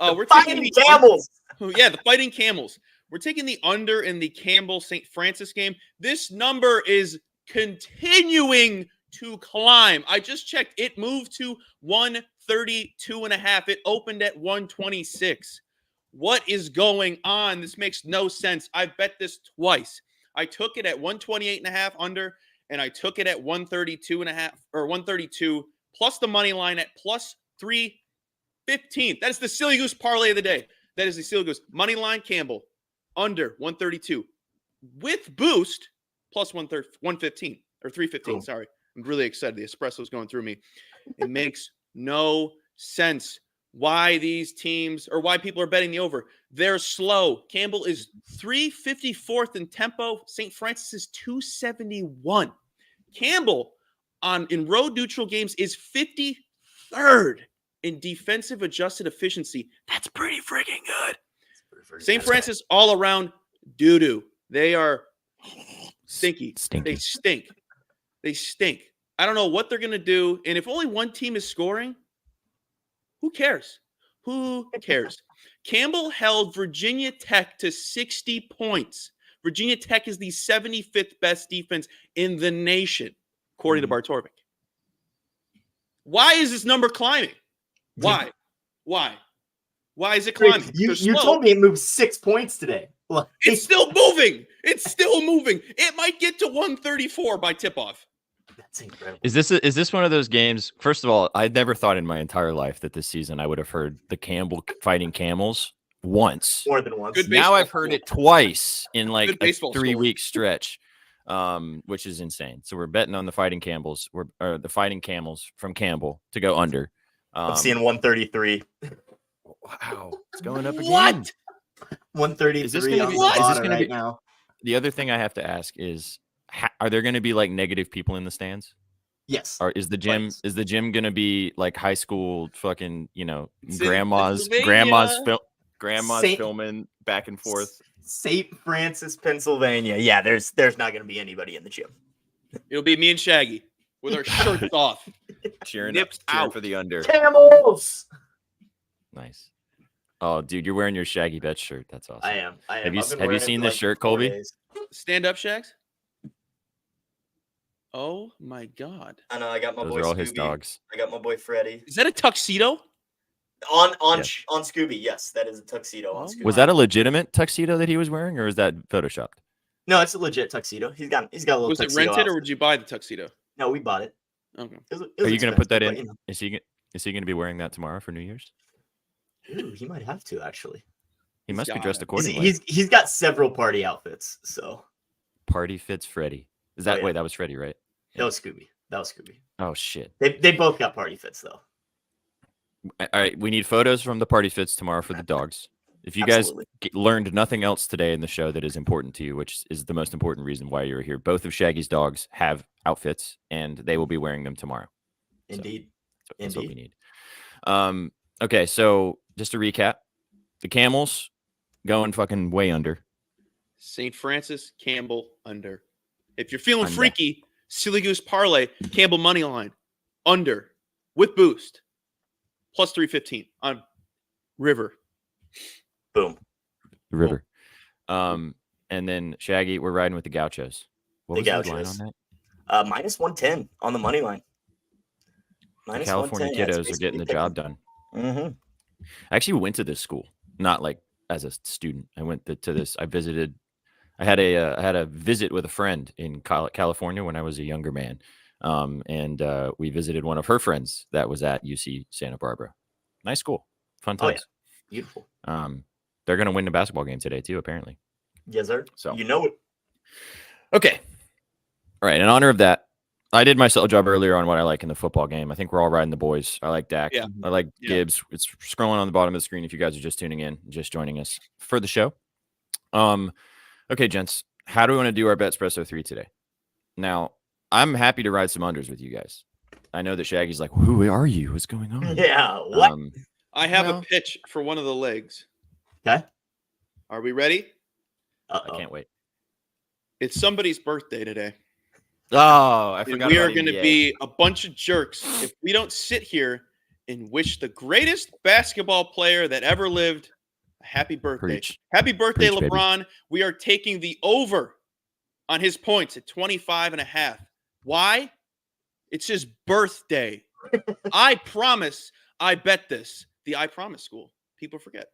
We're Fighting Camels. Yeah, the Fighting Camels. We're taking the under in the Campbell St. Francis game. This number is continuing to climb. I just checked. It moved to 132.5. It opened at 126. What is going on? This makes no sense. I bet this twice. I took it at 128.5 under, and I took it at 132.5 or 132 plus the money line at plus 315. That is the Silly Goose parlay of the day. That is the Silly Goose money line Campbell under 132 with boost plus 115 or 315. Cool. Sorry. I'm really excited. The espresso is going through me. It makes no sense why these teams or why people are betting the over. They're slow. Campbell is 354th in tempo. St. Francis is 271. Campbell in road neutral games is 53rd in defensive adjusted efficiency. That's pretty freaking good. St. Francis all around doo-doo. They are stinky. Stinky. They stink. I don't know what they're going to do. And if only one team is scoring, who cares? Who cares? Campbell held Virginia Tech to 60 points. Virginia Tech is the 75th best defense in the nation, according to Bartorvik. Why is this number climbing? Why? Why is it climbing? You told me it moved 6 points today. Look, It's still moving. It's still moving. It might get to 134 by tip-off. That's incredible. Is this one of those games? First of all, I'd never thought in my entire life that this season I would have heard the Campbell fighting camels once. More than once. Good Now I've heard it twice in like Good a baseball 3-week stretch, which is insane. So we're betting on the fighting camels. The fighting camels from Campbell to go under. I'm seeing 133. Wow, it's going up again. What? 133 Is this gonna on be- the is this bottom gonna right be- now. The other thing I have to ask is, are there going to be like negative people in the stands? Yes. Or is the gym going to be like high school fucking, It's in grandma's Pennsylvania. Saint- filming back and forth? St. Francis, Pennsylvania. Yeah, there's not going to be anybody in the gym. It'll be me and Shaggy with our shirts off. Cheering Nips out. for the under. Camels. Nice. Oh, dude, you're wearing your Shaggy Bet shirt. That's awesome. I am. Have I've been you wearing it seen for this like shirt, 4 Colby? days. Stand up, Shags. Oh my God. I know. I got my Those boy are all Scooby. his dogs. I got my boy Freddie. Is that a tuxedo? On Yes. Scooby, yes, that is a tuxedo on Oh Scooby. Was that a legitimate tuxedo that he was wearing, or is that photoshopped? No, it's a legit tuxedo. He's got a little Was it tuxedo rented or outfit. would you buy the tuxedo? No, we bought it. Okay. It was Are you going to put that expensive, in? but, Is he going to be wearing that tomorrow for New Year's? Ooh, he might have to actually. He must be got dressed it. accordingly. He's got several party outfits. So Party fits Freddy. Is that yeah. wait? That was Freddy, right? that was Scooby. Oh shit! They both got party fits though. All right, we need photos from the party fits tomorrow for the dogs. If you Absolutely. guys learned nothing else today in the show that is important to you, which is the most important reason why you're here, both of Shaggy's dogs have outfits, and they will be wearing them tomorrow. Indeed. That's what we need. Okay, so just to recap, the Camels going fucking way under. St. Francis, Campbell, under. If you're feeling Under. freaky, Silly Goose Parlay, Campbell money line, under, with boost, plus 315 on River. Boom. The river. And then Shaggy, we're riding with the Gauchos. What The was the line Gauchos. on that? Minus 110 on the money line. The California kiddos are getting the job done. Mm-hmm. I actually went to this school, not like as a student. I went to this. I visited. I had a visit with a friend in California when I was a younger man, and we visited one of her friends that was at UC Santa Barbara. Nice school, fun Oh, yeah. times. Beautiful. They're gonna win the basketball game today too, apparently. Yes, sir. So You know it. okay, all right. In honor of that, I did my sell job earlier on what I like in the football game. I think we're all riding the boys. I like Dak. Yeah. I like Yeah. Gibbs. It's scrolling on the bottom of the screen if you guys are just tuning in, just joining us for the show. Okay, gents, how do we want to do our BETSPRESSO 3 today? Now, I'm happy to ride some unders with you guys. I know that Shaggy's like, who are you? What's going on? Yeah. What? I have Well- a pitch for one of the legs. Okay. Are we ready? I can't wait. It's somebody's birthday today. Oh, I And forgot we are about going to NBA. be a bunch of jerks if we don't sit here and wish the greatest basketball player that ever lived a happy birthday. Preach. Happy birthday, Preach, baby. LeBron. We are taking the over on his points at 25.5. Why? It's his birthday. I promise I bet this. The I Promise School. People forget.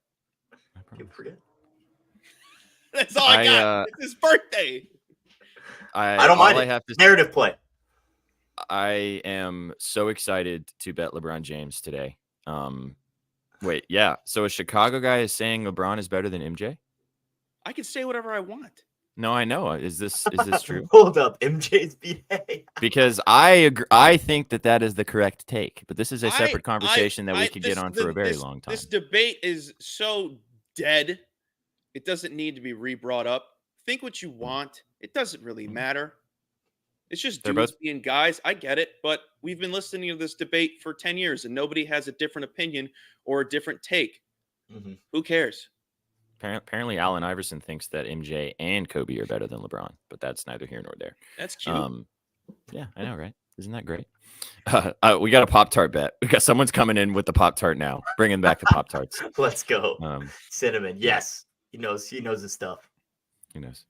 People forget. That's all I got. It's his birthday. I don't mind all it. I have to Narrative play. I am so excited to bet LeBron James today. Wait, yeah. So a Chicago guy is saying LeBron is better than MJ? I can say whatever I want. No, I know. Is this true? Hold up. MJ's B-Day. Because I agree, I think that is the correct take, but this is a I- separate conversation that we could this- get on for a very this- long time. This debate is so dead. It doesn't need to be re-brought up. Think what you want. It doesn't really matter. It's just They're dudes both- being guys. I get it, but we've been listening to this debate for 10 years, and nobody has a different opinion or a different take. Mhm. Who cares? Apparently, Allen Iverson thinks that MJ and Kobe are better than LeBron, but that's neither here nor there. That's cute. Yeah, I know, right? Isn't that great? We got a Pop-Tart bet. We got someone's coming in with the Pop-Tart now, bringing back the Pop-Tarts. Let's go. Cinnamon. yeah. Yes. He knows his stuff. Who knows?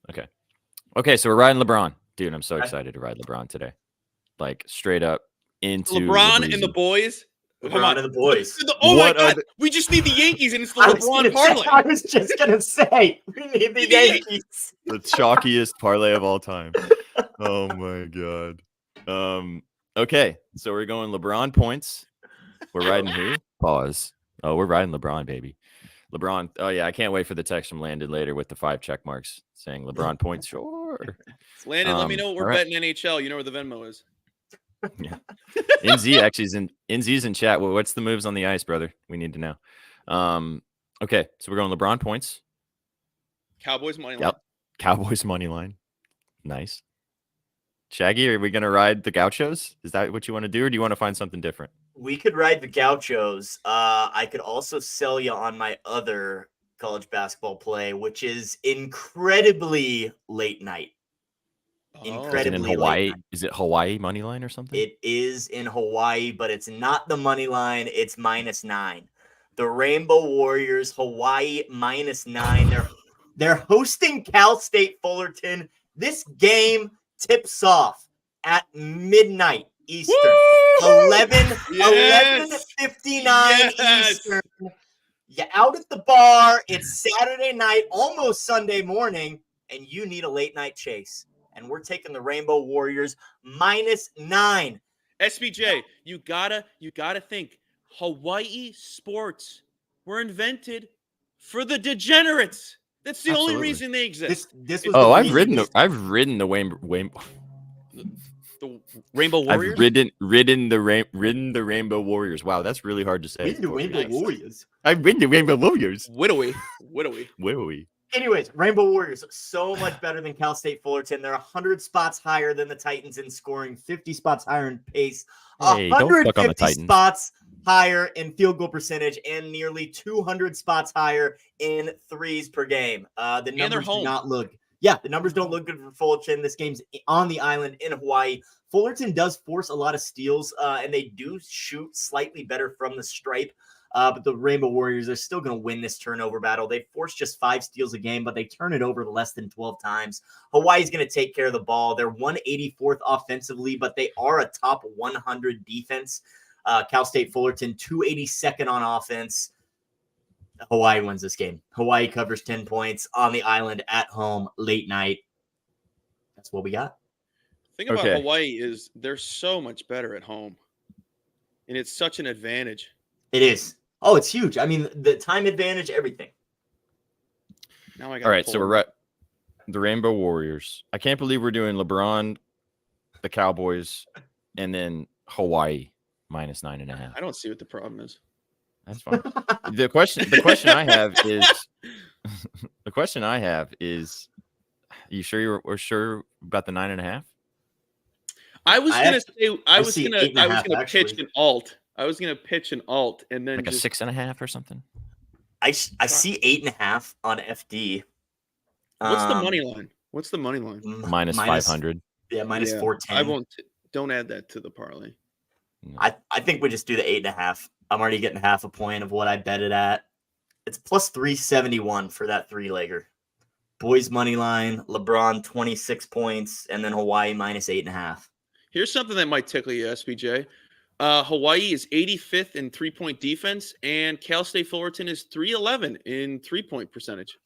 Okay, so we're riding LeBron. Dude, I'm so excited to ride LeBron today. Like, straight up into LeBron and the boys. LeBron and the boys. Oh What my are God. the- We just need the Yankees, and it's the I was LeBron gonna say- parlay. I was just going to say, we need the Yankees. The chalkiest parlay of all time. Oh my god. Okay, so we're going LeBron points. We're riding who? Pause. Oh, we're riding LeBron, baby. LeBron. Oh yeah, I can't wait for the text from Landon later with the 5 check marks saying LeBron points. Sure. Landon, let me know what we're all right. betting NHL. You know where the Venmo is. Yeah. NZ actually is in NZ's in chat. Well, what's the moves on the ice, brother? We need to know. Okay, so we're going LeBron points. Cowboys money line. Yep. Cowboys money line. Nice. Shaggy, are we gonna ride the Gauchos? Is that what you want to do, or do you want to find something different? We could ride the Gauchos. I could also sell you on my other college basketball play, which is incredibly late night. Oh. Is it in Incredibly late Hawaii? night. Is it Hawaii money line or something? It is in Hawaii, but it's not the money line. It's -9. The Rainbow Warriors, Hawaii -9. They're hosting Cal State Fullerton. This game tips off at midnight Eastern. 11:59 Yes. Eastern. You're out at the bar. It's Saturday night, almost Sunday morning, and you need a late night chase. And we're taking the Rainbow Warriors -9. SBJ, you gotta think. Hawaii sports were invented for the degenerates. That's the only Absolutely. reason they exist. This was Oh, the I've reason ridden the The Rainbow Warriors. I've ridden the Rainbow Warriors. Wow, that's really hard to say. Win the Rainbow Nice. Warriors. I've ridden the Rainbow Warriors. Widowy. Whoa. Anyways, Rainbow Warriors, so much better than Cal State Fullerton. They're 100 spots higher than the Titans in scoring, 50 spots higher in pace, Hey, don't fuck on the 150 Titans. spots higher in field goal percentage, and nearly 200 spots higher in threes per game. The they're numbers do home. not look. Yeah, the numbers don't look good for Fullerton. This game's on the island in Hawaii. Fullerton does force a lot of steals, and they do shoot slightly better from the stripe. But the Rainbow Warriors are still going to win this turnover battle. They force just 5 steals a game, but they turn it over less than 12 times. Hawaii's going to take care of the ball. They're 184th offensively, but they are a top 100 defense. Cal State Fullerton, 282nd on offense. Hawaii wins this game. Hawaii covers 10 points on the island at home late night. That's what we got. Thing about Okay. Hawaii is they're so much better at home, and it's such an advantage. It is. Oh, it's huge. I mean, the time advantage, everything. Now I got. All right, so we're at the Rainbow Warriors. I can't believe we're doing LeBron, the Cowboys, and then Hawaii -9.5. I don't see what the problem is. That's fine. The question I have is, you sure we're sure about the 9.5? I was gonna see 8.5 pitch actually. an alt. I was gonna pitch an alt and then Like a just 6.5 or something? I see 8.5 on FD. what's the money line? What's the money line? Minus 500. Yeah, minus Yeah, 410. I won't. Don't add that to the parlay. I think we just do the 8.5. I'm already getting half a point of what I bet it at. It's plus 371 for that 3-legger. Boys money line, LeBron 26 points, and then Hawaii minus 8.5. Here's something that might tickle you, SBJ. Hawaii is 85th in 3-point defense, and Cal State Fullerton is 311 in 3-point percentage.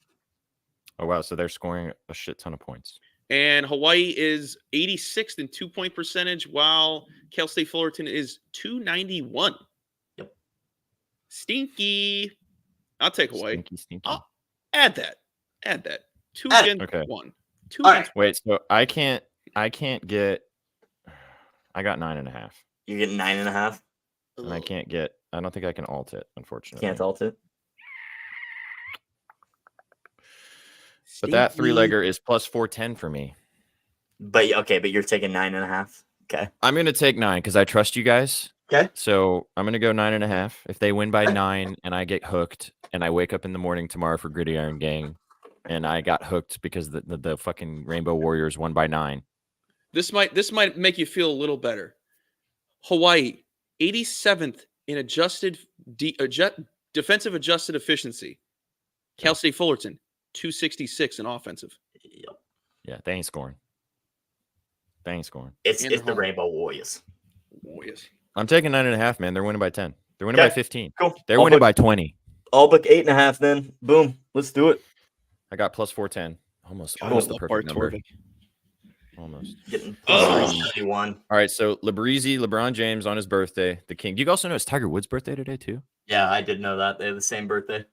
Oh, wow. So they're scoring a shit ton of points. And Hawaii is 86th in 2-point percentage, while Cal State Fullerton is 291. Yep. Stinky. I'll take Hawaii. Stinky. Oh. Add that. 2 Add against Okay. 1. 2 All against Wait, so I can't get. I got 9.5, You're getting 9.5. and I can't get. I don't think I can alt it, unfortunately. Can't alt it. But that Stinky. 3-legger is plus 410 for me. But you're taking 9.5. Okay. I'm going to take 9 because I trust you guys. Okay. So I'm going to go 9.5. If they win by 9 and I get hooked and I wake up in the morning tomorrow for Gridiron Gang and I got hooked because the fucking Rainbow Warriors won by 9. This might make you feel a little better. Hawaii, 87th in defensive adjusted efficiency. Cal State Fullerton, 266 in offensive. Yep. Yeah, they ain't scoring. It's the Rainbow Warriors. Warriors. I'm taking 9.5, man. They're winning by 10. They're winning by 15. Cool. They're winning by 20. All but 8.5 then. Boom. Let's do it. I got plus 410. Almost the perfect Bart number. Torvik. Almost. Getting plus 371. All right, so LeBron James on his birthday, the king. You also know it's Tiger Woods' birthday today too? Yeah, I did know that. They have the same birthday.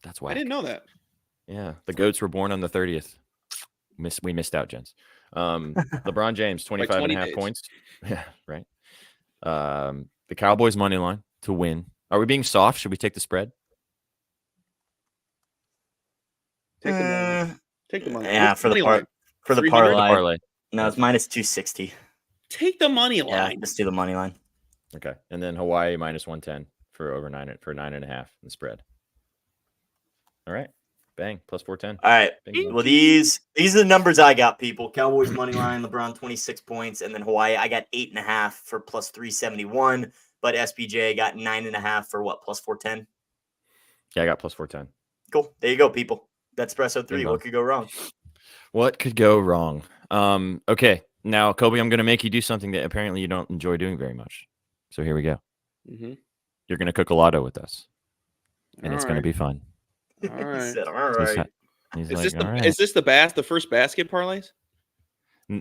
That's why I didn't know that. Yeah, the goats were born on the 30th. We missed out, gents. LeBron James, 25 and a half points. Yeah, right. The Cowboys money line to win. Are we being soft? Should we take the spread? Take the money. Yeah, What's for the line? parlay. No, it's minus 260. Take the money Yeah, line. just do the money line. Okay, and then Hawaii minus 110 for over 9.5 in the spread. All right, bang, plus 410. All right. Bing. Well, these are the numbers I got, people. Cowboys money line, LeBron 26 points, and then Hawaii I got 8.5 for plus 371. But SBJ got 9.5 for what, plus 410? Yeah, I got plus 410. Cool. There you go, people. BETSPRESSO 3. Bingo. What could go wrong? What could go wrong? Okay, now Colby, I'm going to make you do something that apparently you don't enjoy doing very much. So here we go. Mm-hmm. You're going to cook a lotto with us, and it's All going to right. be fun. All He right. said, all right. He's Is like, this all right. is this the first basket parlays?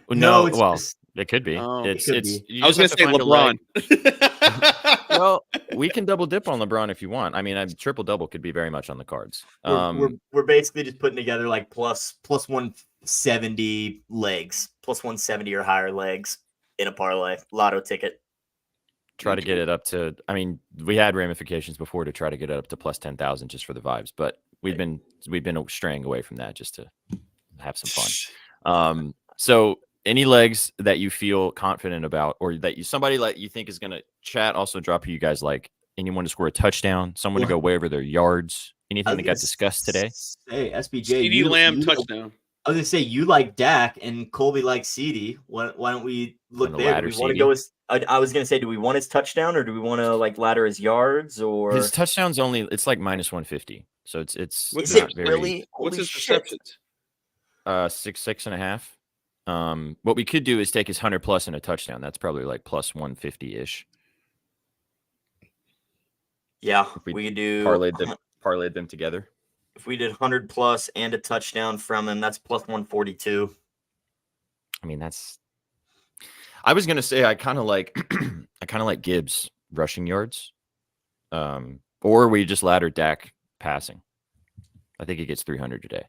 No, it's well, just- it could be. Oh. It's It could it's. be. You I was just going have to say find a leg. LeBron. Well, we can double dip on LeBron if you want. I mean, a triple double could be very much on the cards. We're basically just putting together like plus 170 legs, plus 170 or higher legs in a parlay lotto ticket. Try to get it up to. I mean, we had ramifications before to try to get it up to plus 10,000 just for the vibes, but we've been straying away from that just to have some fun. So any legs that you feel confident about, or that somebody like you think is gonna chat, also drop who you guys like. Anyone to score a touchdown, someone to go way over their yards, anything that got discussed today. Hey, SBJ, CD Lamb touchdown. I was gonna say you like Dak and Colby likes CD. Why don't we look On the there? ladder, Do we want to CD? go as I was gonna say, do we want his touchdown or do we want to like ladder his yards or His touchdowns only it's like minus 150, so it's What's is not it very, really? What's Holy his shit. receptions? 6.5. What we could do is take his 100 plus and a touchdown. That's probably like plus 150 ish. Yeah, If we we could do parlayed them together. if we did 100 plus and a touchdown from him, that's plus 142. I mean, I was gonna say I kind of like Gibbs rushing yards, or we just ladder Dak passing. I think he gets 300 today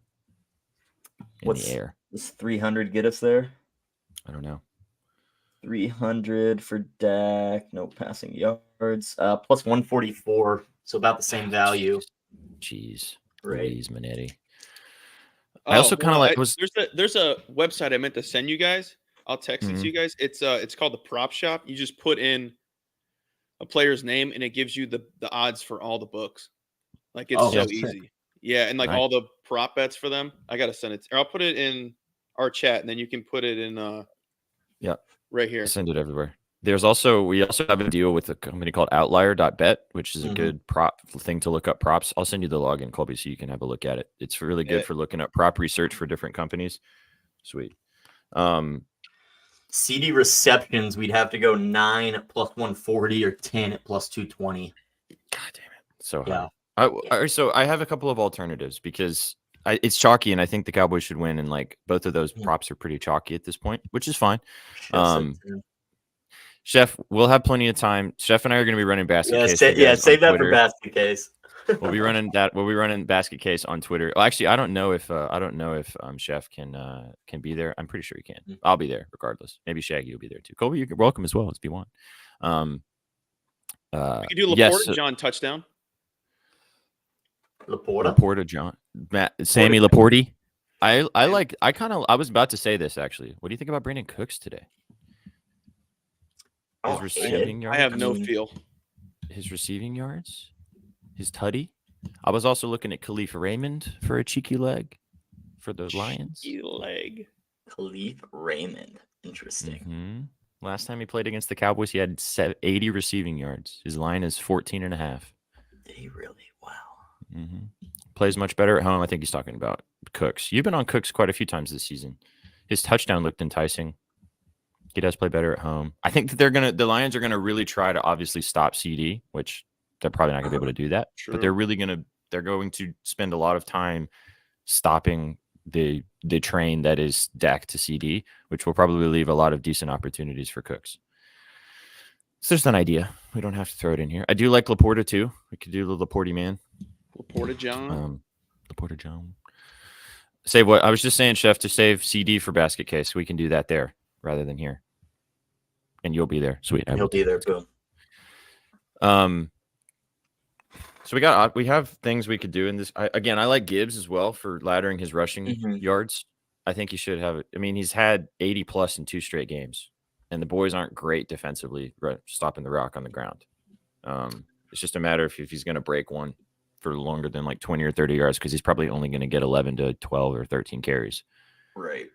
in the air. Does 300 get us there? I don't know. 300 for Dak, no passing yards, plus 144, so about the same value. Jeez, Right. Louise Minetti. I also kind of like there's a website I meant to send you guys. I'll text it Mhm. to you guys. It's called the Prop Shop. You just put in a player's name and it gives you the odds for all the books. Like it's Oh, so that's sick. easy. Yeah, and like Nice. all the prop bets for them. I gotta send it. Or I'll put it in our chat, and then you can put it in. Yeah. Right here. Send it everywhere. We also have a deal with a company called Outlier.bet, which is a good prop thing to look up props. I'll send you the login, Colby, so you can have a look at it. It's really good for looking up prop research for different companies. Sweet. CD receptions, we'd have to go 9 plus 140 or 10 at plus 220. God damn it. So Yeah. hard. So I have a couple of alternatives because it's chalky, and I think the Cowboys should win. And like both of those props are pretty chalky at this point, which is fine. Chef, we'll have plenty of time. Chef and I are going to be running basket case. Save that for basket case. We'll be running that. We'll be running basket case on Twitter. Well, actually, I don't know if Chef can be there. I'm pretty sure he can. I'll be there regardless. Maybe Shaggy will be there too. Colby, you're welcome as well. Let's be one. We could do Laporta, yes, John touchdown. Laporta, John, Sammy Laporte. I was about to say this actually. What do you think about Brandon Cooks today? I His don't hate it. receiving yards. I have no mean- feel. His receiving yards, his tutty. I was also looking at Khalif Raymond for a cheeky leg for the Lions. Cheeky leg. Khalif Raymond. Interesting. Mhm. Last time he played against the Cowboys, he had 80 receiving yards. His line is 14.5. Did he really? Wow. Mm-hmm. Plays much better at home. I think he's talking about Cooks. You've been on Cooks quite a few times this season. His touchdown looked enticing. He does play better at home. I think that the Lions are gonna really try to obviously stop CD, which they're probably not gonna be able to do that. True. But they're going to spend a lot of time stopping the train that is Dak to CD, which will probably leave a lot of decent opportunities for Cooks. So there's an idea. We don't have to throw it in here. I do like Laporta too. We could do the Laporte man. Laporta John. Laporta John. Save what I was just saying, Chef, to save CD for basket case. We can do that there rather than here. And you'll be there. Sweet. He'll be there. Boom. So we have things we could do in this. I like Gibbs as well for laddering his rushing yards. I think he should have it. I mean, he's had 80 plus in 2 straight games, and the boys aren't great defensively stopping the rock on the ground. It's just a matter of if he's going to break one for longer than like 20 or 30 yards, because he's probably only going to get 11 to 12 or 13 carries. Right.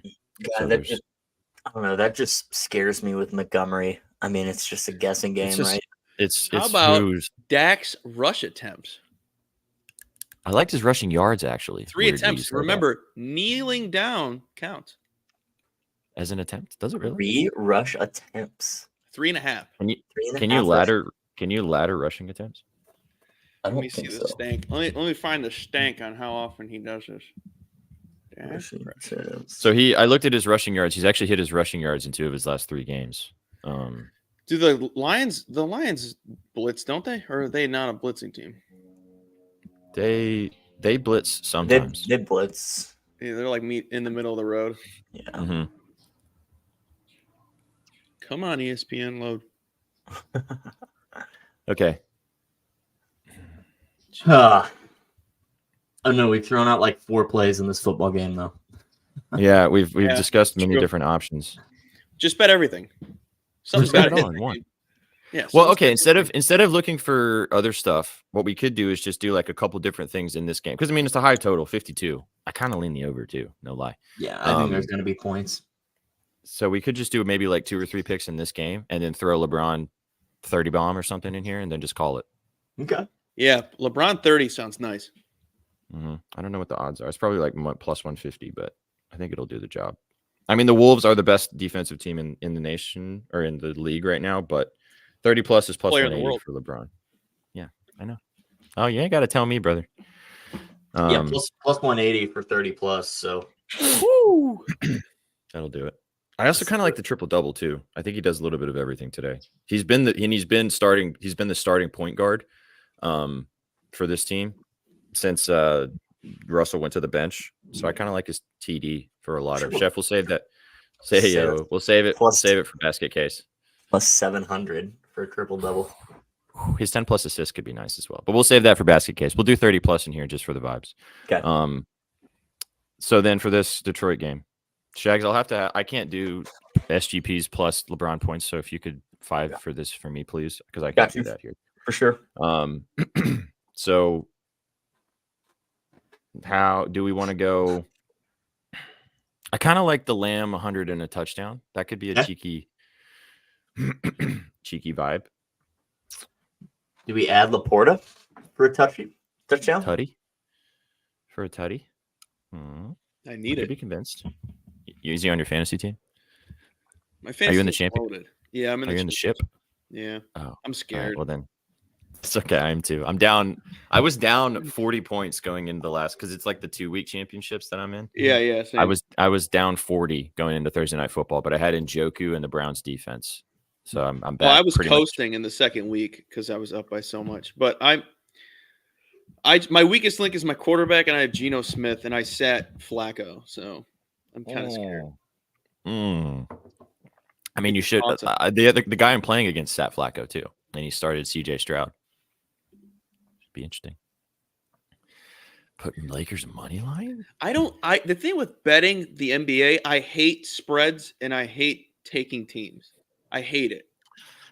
So God, I don't know. That just scares me with Montgomery. I mean, it's just a guessing game, right? How about Dak's rush attempts? I liked his rushing yards actually. 3 attempts. Remember, kneeling down counts as an attempt. Does it really? 3 rush attempts. 3.5. Can you ladder rushing attempts? I don't Let me think see so. the stank. Let me find the stank on how often he does this. Rushing attempts. So I looked at his rushing yards. He's actually hit his rushing yards in 2 of his last 3 games. Do the Lions blitz, don't they? Or are they not a blitzing team? They blitz sometimes. They blitz. Yeah, they're like meet in the middle of the road. Yeah. Mm-hmm. Come on, ESPN load. Okay. Oh no, we've thrown out like 4 plays in this football game though. Yeah, we've Yeah, discussed many true. different options. Just bet everything. Something's Just got bet to on hit. one. Yeah. Well, something's okay. gotta Instead of looking for other stuff, what we could do is just do like a couple different things in this game. Because I mean, it's a high total, 52. I kind of lean the over too. No lie. Yeah, I think there's going to be points. So we could just do maybe like 2 or 3 picks in this game, and then throw LeBron 30 bomb or something in here, and then just call it. Okay. Yeah, LeBron 30 sounds nice. I don't know what the odds are. It's probably like plus 150, but I think it'll do the job. I mean, the Wolves are the best defensive team in the nation or in the league right now, but 30 plus is plus Player in the 180 for LeBron. Yeah, I know. Oh, you ain't got to tell me, brother. Yeah, plus 180 for 30 plus. So That'll do it. I also kind of like the triple double too. I think he does a little bit of everything today. He's been the starting point guard for this team since Russell went to the bench. So I kind of like his TD for a lot of. Chef will save that. We'll save it. We'll save it for basket case. plus 700 for a triple double. His 10 plus assists could be nice as well, but we'll save that for basket case. We'll do 30 plus in here just for the vibes. Okay. So then for this Detroit game, Shags, I can't do SGPs plus LeBron points. So if you could 5 for this for me, please, because I can't do that here. For sure. So how do we want to go? I kind of like the Lamb 100 and a touchdown. That could be a cheeky vibe. Do we add Laporta for a touchdown? Tutty for a tutty. I need To it. be convinced. Is he on your fantasy team? My Are you in the fantasy champion? loaded. Yeah, I'm in Are you in the ship? Yeah. Oh, I'm all right, scared. well then, it's okay. I am too. I'm down. I was down 40 points going into the last because it's like the 2-week championships that I'm in. Yeah. Same. I was down 40 going into Thursday Night Football, but I had Njoku and the Browns defense, so I'm back. Well, I was pretty much. coasting in the second week because I was up by so much. But my weakest link is my quarterback, and I have Geno Smith, and I sat Flacco, so I'm kind of scared. I mean, you should. Awesome. The guy I'm playing against sat Flacco too, and he started CJ Stroud. Be interesting. Putting Lakers money line? The thing with betting the NBA, I hate spreads and I hate taking teams. I hate it.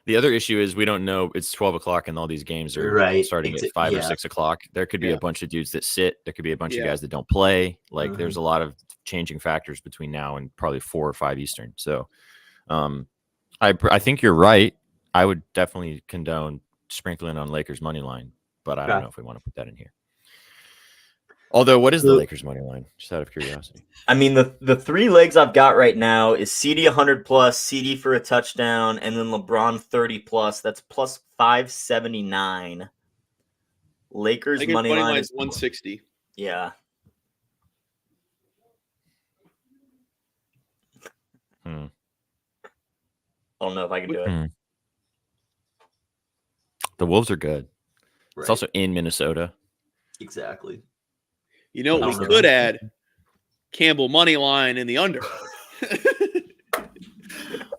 The other issue is we don't know. It's 12 o'clock and all these games are Right. starting at 5 or Yeah. 6 o'clock. There could be Yeah. a bunch of dudes that sit. There could be a bunch of Yeah. guys that don't play. Like Mhm. there's a lot of changing factors between now and probably 4 or 5 Eastern. So I think you're right. I would definitely condone sprinkling on Lakers money line, but I don't Okay. know if we want to put that in here. Although, what is the So- Lakers money line? Just out of curiosity. I mean, the 3 legs I've got right now is CD 100 plus, CD for a touchdown, and then LeBron 30 plus. That's plus 579. Lakers money line is is 160. Yeah. Hmm. I don't know if I can do it. Hmm. The Wolves are good. Right. It's also in Minnesota. Exactly. You know what we Also- could add? Campbell money line in the under.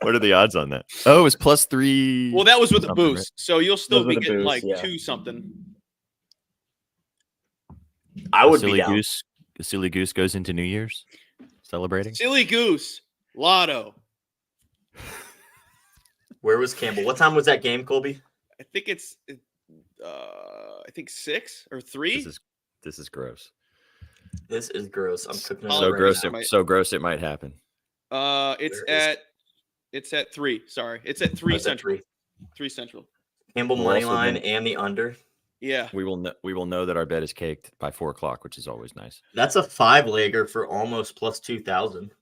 What are the odds on that? Oh, it's plus 3. Well, that was with a Something, boost, so you'll still That be was with a getting boost, like yeah. 2 something. I would silly be down. goose. The silly goose goes into New Year's celebrating. Silly goose, lotto. Where was Campbell? What time was that game, Colby? I think it's, I think 6 or 3. This is gross. This is gross. I'm cooking it Oh, up So right gross. now. So gross it might happen. It's at 3. Sorry, it's at 3 That's at central. 3. 3 central. Campbell We'll money also line then- and the under. Yeah. We will know that our bet is caked by 4 o'clock, which is always nice. That's a 5-legger for almost plus 2,000.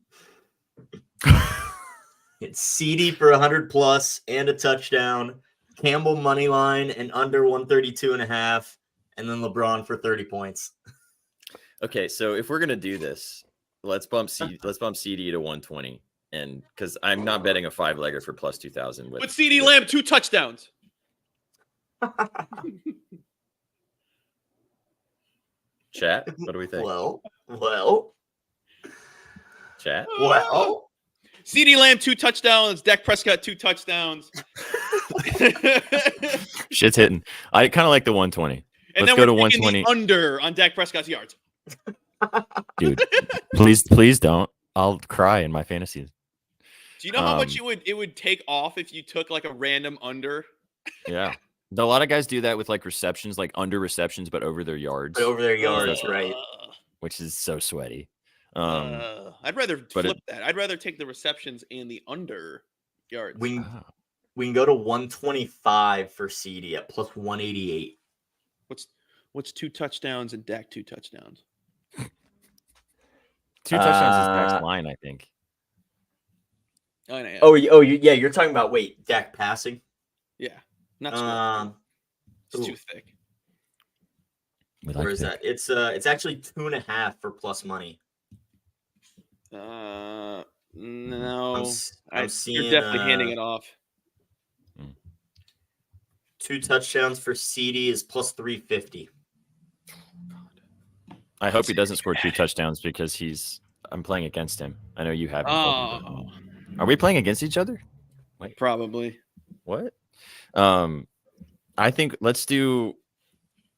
It's CD for 100 plus and a touchdown. Campbell money line and under 132.5, and then LeBron for 30 points. Okay, so if we're gonna do this, let's bump CD to 120, and because I'm not betting a 5-legger for plus 2,000. But CD Lamb 2 touchdowns. Chat, what do we think? Well, Chat. CD Lamb 2 touchdowns. Dak Prescott 2 touchdowns. Shit's hitting. I kind of like the 120. And Let's then go we're to taking 120. the under on Dak Prescott's yards. Dude, please don't. I'll cry in my fantasies. Do you know how much it would take off if you took like a random under? Yeah. A lot of guys do that with like receptions, like under receptions, but over their yards, over their yards, Uh, right? which is so sweaty. I'd rather but flip that. I'd rather take the receptions and the under yards. We can go to 125 for CD at plus 188. What's 2 touchdowns and Dak 2 touchdowns? 2 touchdowns is Dak's line, I think. Oh, yeah. Yeah, you're talking about Dak passing. Yeah. Not smart. It's ooh. too thick. We Where like is thick. that? It's actually 2.5 for plus money. No, I'm seeing you're definitely handing it off. 2 touchdowns for CD is plus 350. I hope he doesn't score 2 touchdowns because I'm playing against him. I know you haven't. Oh, Are we playing against each other? probably. What? I think let's do.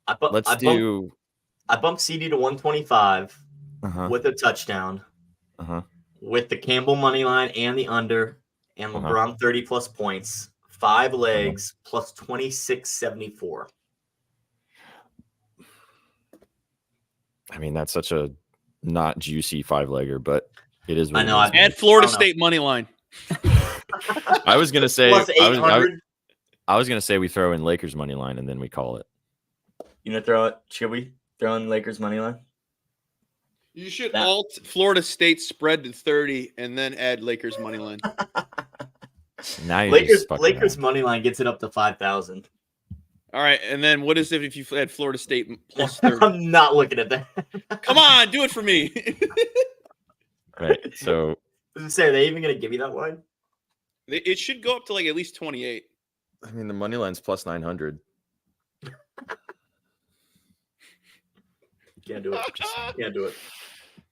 I bumped CD to 125 with a touchdown, with the Campbell money line and the under, and LeBron 30 plus points, 5 legs plus 26.74. I mean, that's such a not juicy 5-legger, but it is. What I know. it is. Add Florida I don't know. State money line. I was gonna say. Plus 800. I was gonna say we throw in Lakers money line and then we call it. You know, throw it. Should we throw in Lakers money line? You should That- alt Florida State spread to 30 and then add Lakers money line. Now you're just fucking Lakers around. money line gets it up to 5,000. All right, and then what is it if you add Florida State plus 30? I'm not looking at that. Come on, do it for me. Right. So Say, are they even going to give you that line? It should go up to like at least 28. I mean, the money line's plus 900. Can't do it. Can't do it.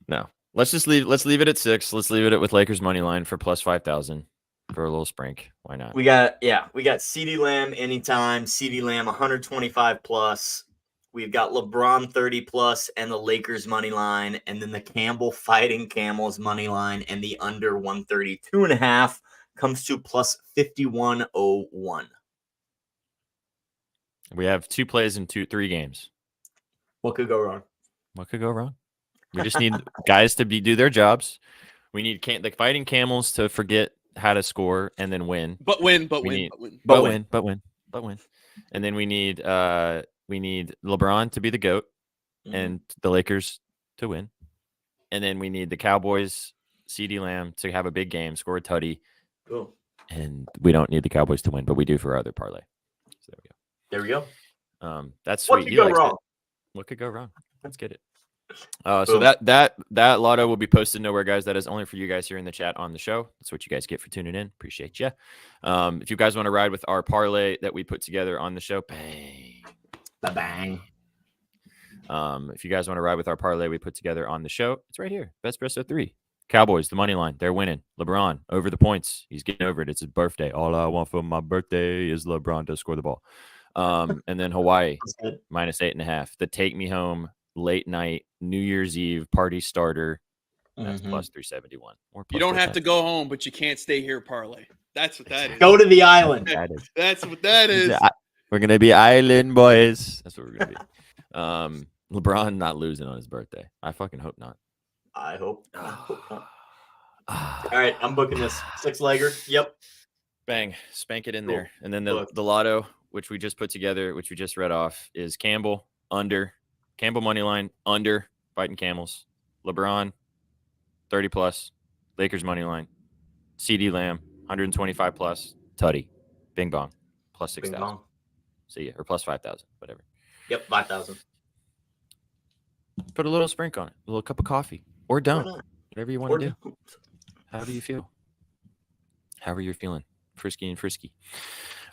No, let's leave it at 6. Let's leave it with Lakers money line for plus 5,000 for a little sprink. Why not? We got CD Lamb anytime. CD Lamb 125 plus. We've got LeBron 30+ and the Lakers money line, and then the Campbell Fighting Camels money line and the under 132.5 comes to plus 51.01. We have 2 plays in 3 games. What could go wrong? What could go wrong? We just need guys to do their jobs. We need the Fighting Camels to forget how to score and then win. But win. And then we need LeBron to be the GOAT and the Lakers to win. And then we need the Cowboys, CeeDee Lamb to have a big game, score a tutty. Cool. And we don't need the Cowboys to win, but we do for our other parlay. So there we go. That's sweet. What could go wrong? What could go wrong? Let's get it. So that lotto will be posted nowhere, guys. That is only for you guys here in the chat on the show. That's what you guys get for tuning in. Appreciate you. If you guys want to ride with our parlay that we put together on the show, bang. Bang. If you guys want to ride with our parlay we put together on the show, it's right here. BETSPRESSO 3. Cowboys, the money line. They're winning. LeBron over the points. He's getting over it. It's his birthday. All I want for my birthday is LeBron to score the ball. And then Hawaii, minus 8.5. The take me home late night New Year's Eve party starter. That's plus 371. You don't have to go home, but you can't stay here parlay. That's what that is. Go to the island. That's what that is. We're gonna be island boys. That's what we're gonna be. LeBron not losing on his birthday. I fucking hope not. I hope not. All right, I'm booking this 6-legger. Yep. Bang, spank it in there. And then the lotto, which we just put together, which we just read off, is Campbell under. Campbell money line under Fighting Camels. LeBron 30+. Lakers money line. CeeDee Lamb 125+. Tutty. Bing bong. Plus 6,000. See ya. Or plus 5,000. Whatever. Yep, 5,000. Put a little sprinkle on it. A little cup of coffee. Or don't. Whatever you want to do. However you feel. However you're feeling. Frisky and frisky.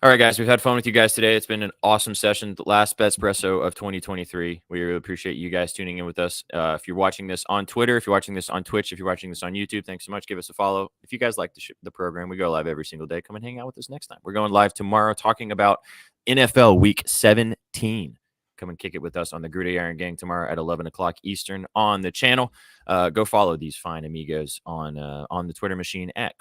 All right, guys, we've had fun with you guys today. It's been an awesome session. The last BETSPRESSO of 2023. We really appreciate you guys tuning in with us. If you're watching this on Twitter, if you're watching this on Twitch, if you're watching this on YouTube, thanks so much. Give us a follow. If you guys like the program, we go live every single day. Come and hang out with us next time. We're going live tomorrow talking about NFL Week 17. Come and kick it with us on the Gridiron Gang tomorrow at 11 o'clock Eastern on the channel. Go follow these fine amigos on the Twitter machine at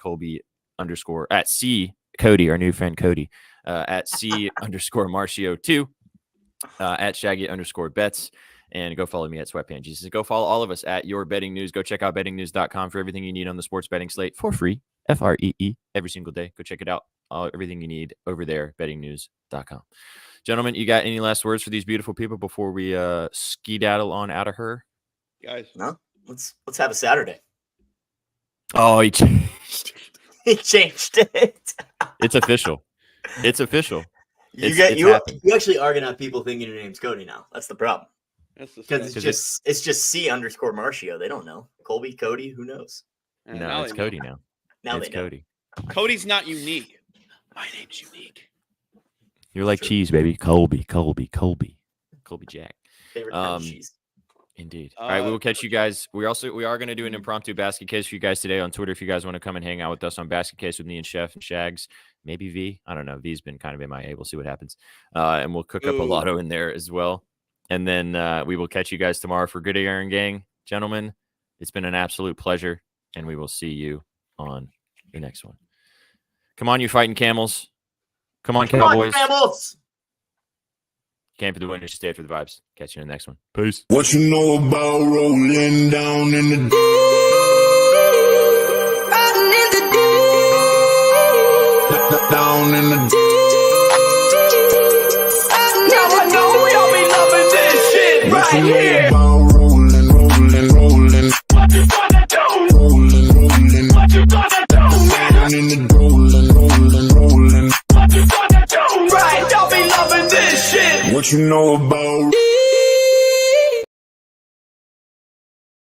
C Cody, our new friend Cody, at C_Marcio2, at Shaggy_Bets, and go follow me at Sweatpant Jesus. Go follow all of us at Your Betting News. Go check out bettingnews.com for everything you need on the sports betting slate for free, FREE, every single day. Go check it out. Everything you need over there, bettingnews.com. Gentlemen, you got any last words for these beautiful people before we skedaddle on out of her? Guys, no, let's have a Saturday. Oh, he changed. He changed it. It's official. It's official. You actually are gonna have people thinking your name's Cody now. That's the problem. Because it's just C_Marcio. They don't know. Colby, Cody, who knows? No, it's Cody now. Now it's they know. Cody. Cody's not unique. My name's unique. You're like cheese, baby. Colby Jack. Favorite kind of cheese. Indeed. All right, we will catch you guys. We are going to do an impromptu basket case for you guys today on Twitter. If you guys want to come and hang out with us on basket case with me and Chef and Shags, maybe V. I don't know. V's been kind of MIA. We'll see what happens. And we'll cook up a lotto in there as well. And then we will catch you guys tomorrow for Gridiron Gang. Gentlemen, it's been an absolute pleasure, and we will see you on the next one. Come on, you fighting camels. Come on, Cowboys. Come on, Camels. Came for the win. You should stay for the vibes. Catch you in the next one. Peace. What you know about rolling down in the deep? Down in the deep. Now I know y'all be loving this shit What right you know here. about rolling? What you gonna do? Rolling. What you gonna do? Down in the rolling. What you gonna do? Right, y'all be loving this shit. What you know about